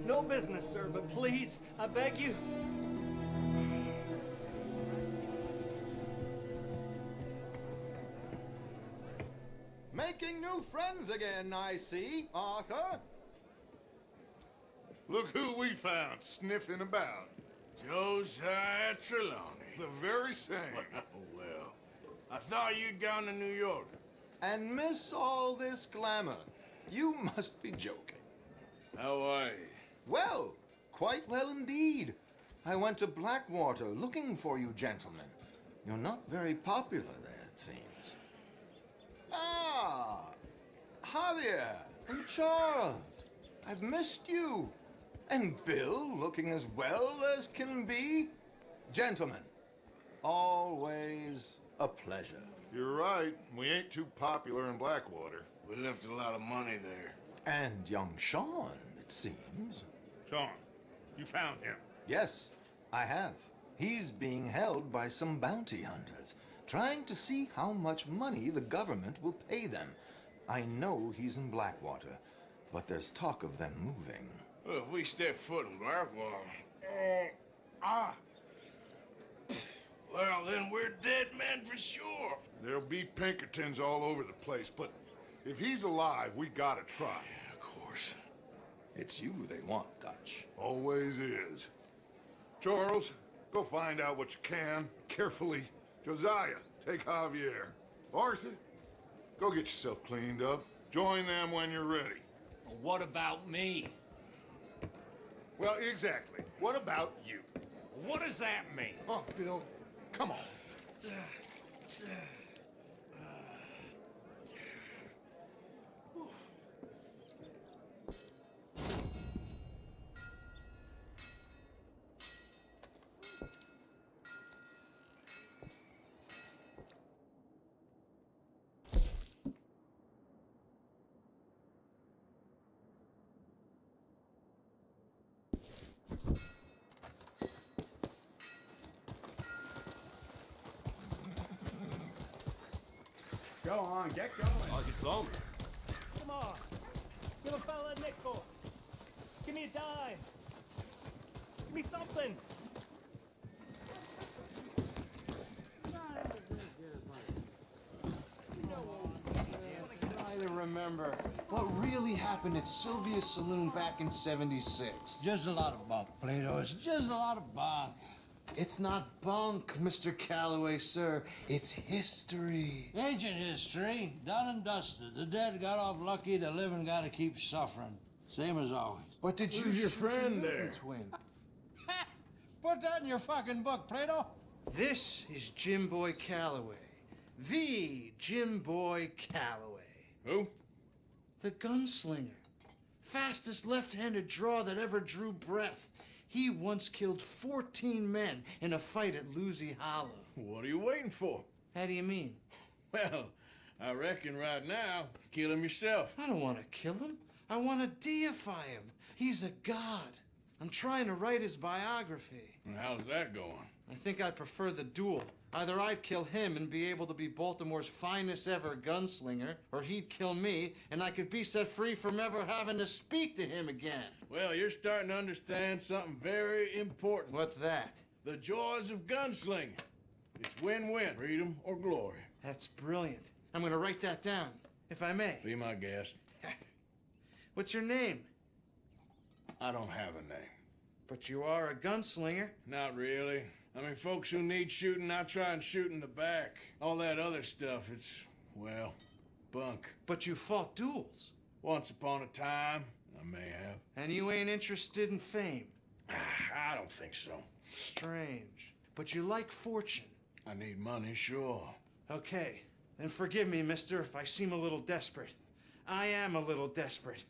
Speaker 21: No business, sir, but please, I beg you.
Speaker 3: Making new friends again, I see, Arthur. Look who we found sniffing about.
Speaker 1: Josiah Trelawney.
Speaker 3: The very same.
Speaker 1: Well, I thought you'd gone to New York.
Speaker 3: And miss all this glamour. You must be joking.
Speaker 1: How are you?
Speaker 3: Well, quite well indeed. I went to Blackwater looking for you gentlemen. You're not very popular there, it seems. Ah, Javier and Charles. I've missed you. And Bill looking as well as can be. Gentlemen, always a pleasure.
Speaker 12: You're right. We ain't too popular in Blackwater.
Speaker 1: We left a lot of money there.
Speaker 3: And young Sean, it seems.
Speaker 12: Sean, you found him.
Speaker 3: Yes, I have. He's being held by some bounty hunters, trying to see how much money the government will pay them. I know he's in Blackwater, but there's talk of them moving.
Speaker 1: Well, if we step foot in Blackwater... Well, then we're dead men for sure.
Speaker 12: There'll be Pinkertons all over the place, but if he's alive, we gotta try.
Speaker 1: Yeah, of course.
Speaker 3: It's you they want, Dutch.
Speaker 12: Always is. Charles, go find out what you can, carefully. Josiah, take Javier. Arthur, go get yourself cleaned up. Join them when you're ready.
Speaker 9: What about me?
Speaker 12: Well, exactly. What about you?
Speaker 9: What does that mean?
Speaker 12: Oh, Bill, come on.
Speaker 7: Go on, get going.
Speaker 21: Oh, you saw me. Come on. Give a fella a nickel. Give me a dime. Give me something.
Speaker 14: I remember what really happened at Sylvia's Saloon back in '76.
Speaker 19: Just a lot of bunk, Plato. It's just a lot of bunk.
Speaker 14: It's not bunk, Mr. Calloway, sir. It's history.
Speaker 19: Ancient history, done and dusted. The dead got off lucky, the living gotta keep suffering. Same as always.
Speaker 14: But did you
Speaker 1: Who's your
Speaker 14: shoot
Speaker 1: friend
Speaker 14: the
Speaker 1: there?
Speaker 14: Twin?
Speaker 19: Put that in your fucking book, Plato.
Speaker 14: This is Jim Boy Calloway. The Jim Boy Calloway.
Speaker 1: Who?
Speaker 14: The gunslinger. Fastest left-handed draw that ever drew breath. He once killed 14 men in a fight at Lucy Hollow.
Speaker 1: What are you waiting for?
Speaker 14: How do you mean?
Speaker 1: Well, I reckon right now, kill him yourself.
Speaker 14: I don't want to kill him. I want to deify him. He's a god. I'm trying to write his biography.
Speaker 1: And how's that going?
Speaker 14: I think I prefer the duel. Either I'd kill him and be able to be Baltimore's finest ever gunslinger, or he'd kill me and I could be set free from ever having to speak to him again.
Speaker 1: Well, you're starting to understand something very important.
Speaker 14: What's that?
Speaker 1: The joys of gunslinging. It's win-win, freedom or glory.
Speaker 14: That's brilliant. I'm gonna write that down, if I may.
Speaker 1: Be my guest.
Speaker 14: What's your name?
Speaker 1: I don't have a name.
Speaker 14: But you are a gunslinger.
Speaker 1: Not really. I mean, folks who need shooting, I try and shoot in the back. All that other stuff, it's, well, bunk.
Speaker 14: But you fought duels.
Speaker 1: Once upon a time, I may have.
Speaker 14: And you ain't interested in fame.
Speaker 1: I don't think so.
Speaker 14: Strange. But you like fortune.
Speaker 1: I need money, sure.
Speaker 14: Okay, then forgive me, mister, if I seem a little desperate. I am a little desperate.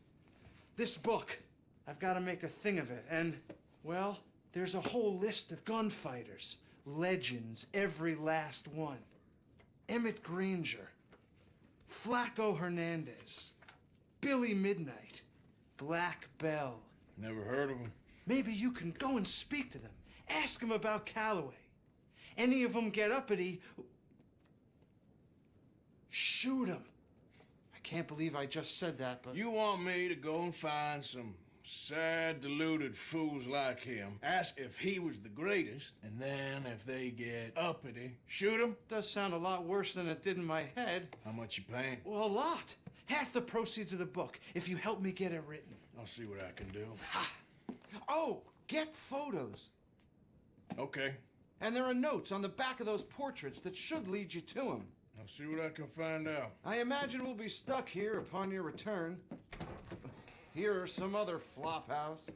Speaker 14: This book, I've got to make a thing of it, and, well, there's a whole list of gunfighters. Legends, every last one. Emmett Granger, Flaco Hernandez, Billy Midnight, Black Bell.
Speaker 1: Never heard of him.
Speaker 14: Maybe you can go and speak to them. Ask them about Calloway. Any of them get uppity, shoot them. I can't believe I just said that, but...
Speaker 1: You want me to go and find some sad, deluded fools like him, ask if he was the greatest, and then if they get uppity, shoot him?
Speaker 14: Does sound a lot worse than it did in my head.
Speaker 1: How much you paying?
Speaker 14: Well, a lot. Half the proceeds of the book, if you help me get it written.
Speaker 1: I'll see what I can do.
Speaker 14: Ha! Oh, get photos.
Speaker 1: Okay.
Speaker 14: And there are notes on the back of those portraits that should lead you to him.
Speaker 1: I'll see what I can find out.
Speaker 14: I imagine we'll be stuck here upon your return. Here are some other flophouse.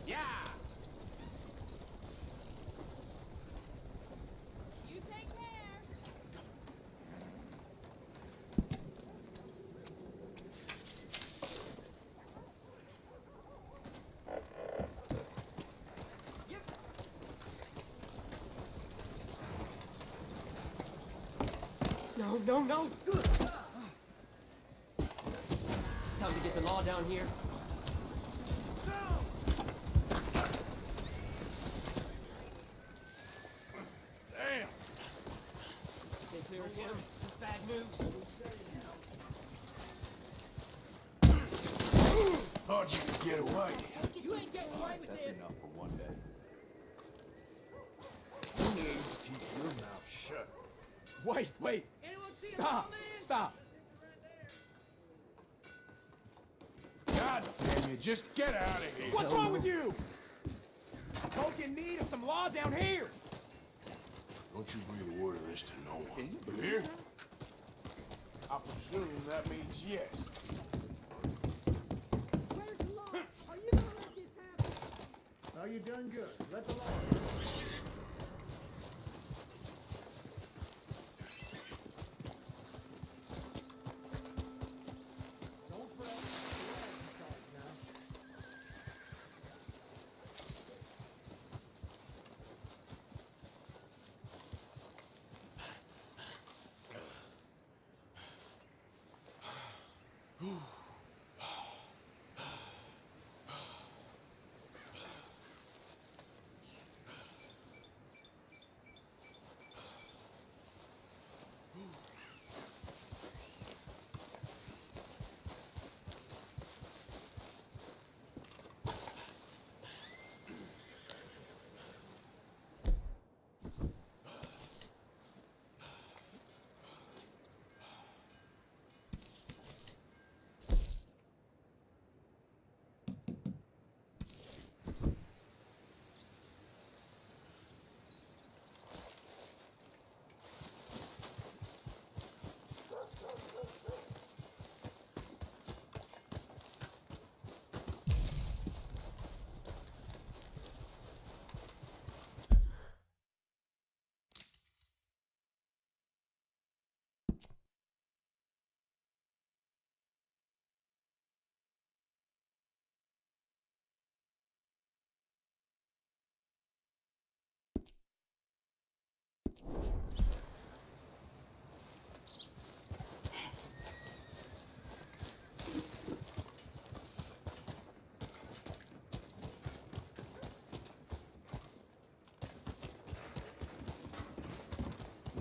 Speaker 21: Yeah!
Speaker 15: You take care.
Speaker 21: No, no, no! Time to get the law down here.
Speaker 1: Damn!
Speaker 21: Stay clear of him. He's bad news.
Speaker 1: Thought you could get away.
Speaker 21: You ain't getting away with this.
Speaker 8: Enough for one day.
Speaker 1: You need to keep your mouth shut.
Speaker 7: Wait! Stop! Stop!
Speaker 1: God damn you, just get out of here.
Speaker 7: What's wrong with you? Poke in need of some law down here.
Speaker 1: Don't you breathe a word of this to no one. You hear? I presume that means yes.
Speaker 6: Where's the law? Are you gonna let this happen? Oh, you done good. Let the law. Don't fret. Now.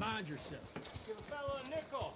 Speaker 20: Mind yourself.
Speaker 2: Give a fellow a nickel.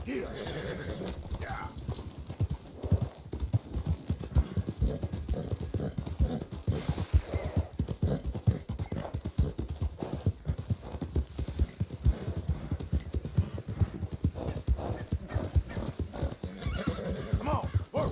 Speaker 19: Here. Yeah. Come on, work.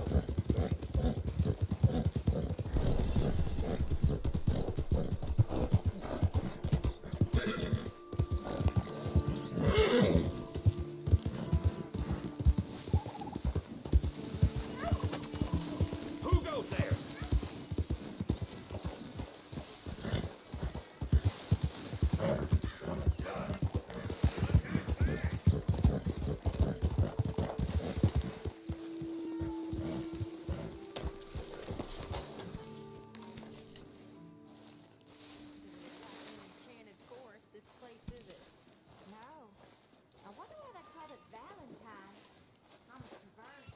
Speaker 2: Who goes there?
Speaker 13: Enchanted forest, this place, is it? No. I wonder why they called it Valentine. Almost reverse.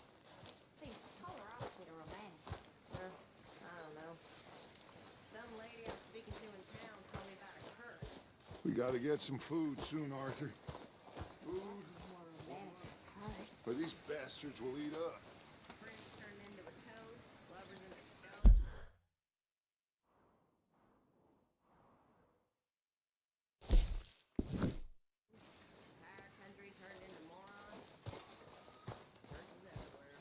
Speaker 13: Seems polar opposite of romantic. I don't know. Some lady I was speaking to in town told me about a curse.
Speaker 12: We gotta get some food soon, Arthur. Food,
Speaker 13: More romantic curse.
Speaker 12: or these bastards will eat up.
Speaker 13: Friends turned into a toad, lovers into skulls. Entire country turned into morons. Curses everywhere.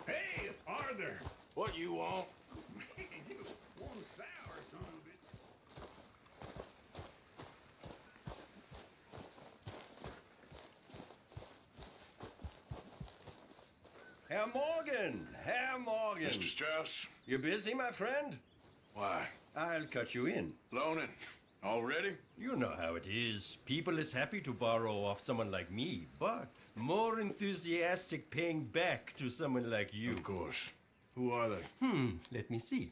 Speaker 1: Hey, Arthur!
Speaker 12: What you want?
Speaker 1: You want sour some of it?
Speaker 2: Herr Morgan! Herr Morgan!
Speaker 1: Mr. Strauss?
Speaker 2: You busy, my friend?
Speaker 1: Why?
Speaker 2: I'll cut you in.
Speaker 1: Loaning? Already?
Speaker 2: You know how it is. People is happy to borrow off someone like me, but more enthusiastic paying back to someone like you.
Speaker 1: Of course. Who are they?
Speaker 2: Let me see.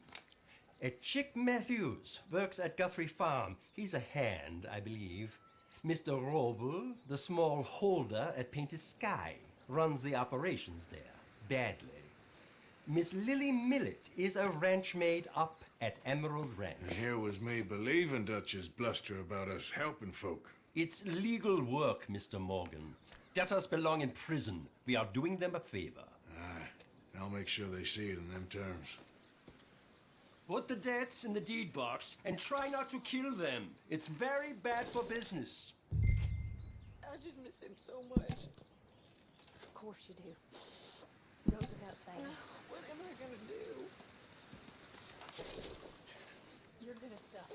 Speaker 2: Chick Matthews works at Guthrie Farm. He's a hand, I believe. Mr. Roble, the small holder at Painted Sky, runs the operations there, badly. Miss Lily Millet is a ranch maid up at Emerald Ranch.
Speaker 1: And here was me believing Dutch's bluster about us helping folk.
Speaker 2: It's legal work, Mr. Morgan. Debtors belong in prison. We are doing them a favor.
Speaker 1: Aye. And I'll make sure they see it in them terms.
Speaker 2: Put the debts in the deed box and try not to kill them. It's very bad for business.
Speaker 16: I just miss him so much.
Speaker 13: Of course you do. Goes without saying.
Speaker 16: What am I gonna do?
Speaker 13: You're gonna suffer.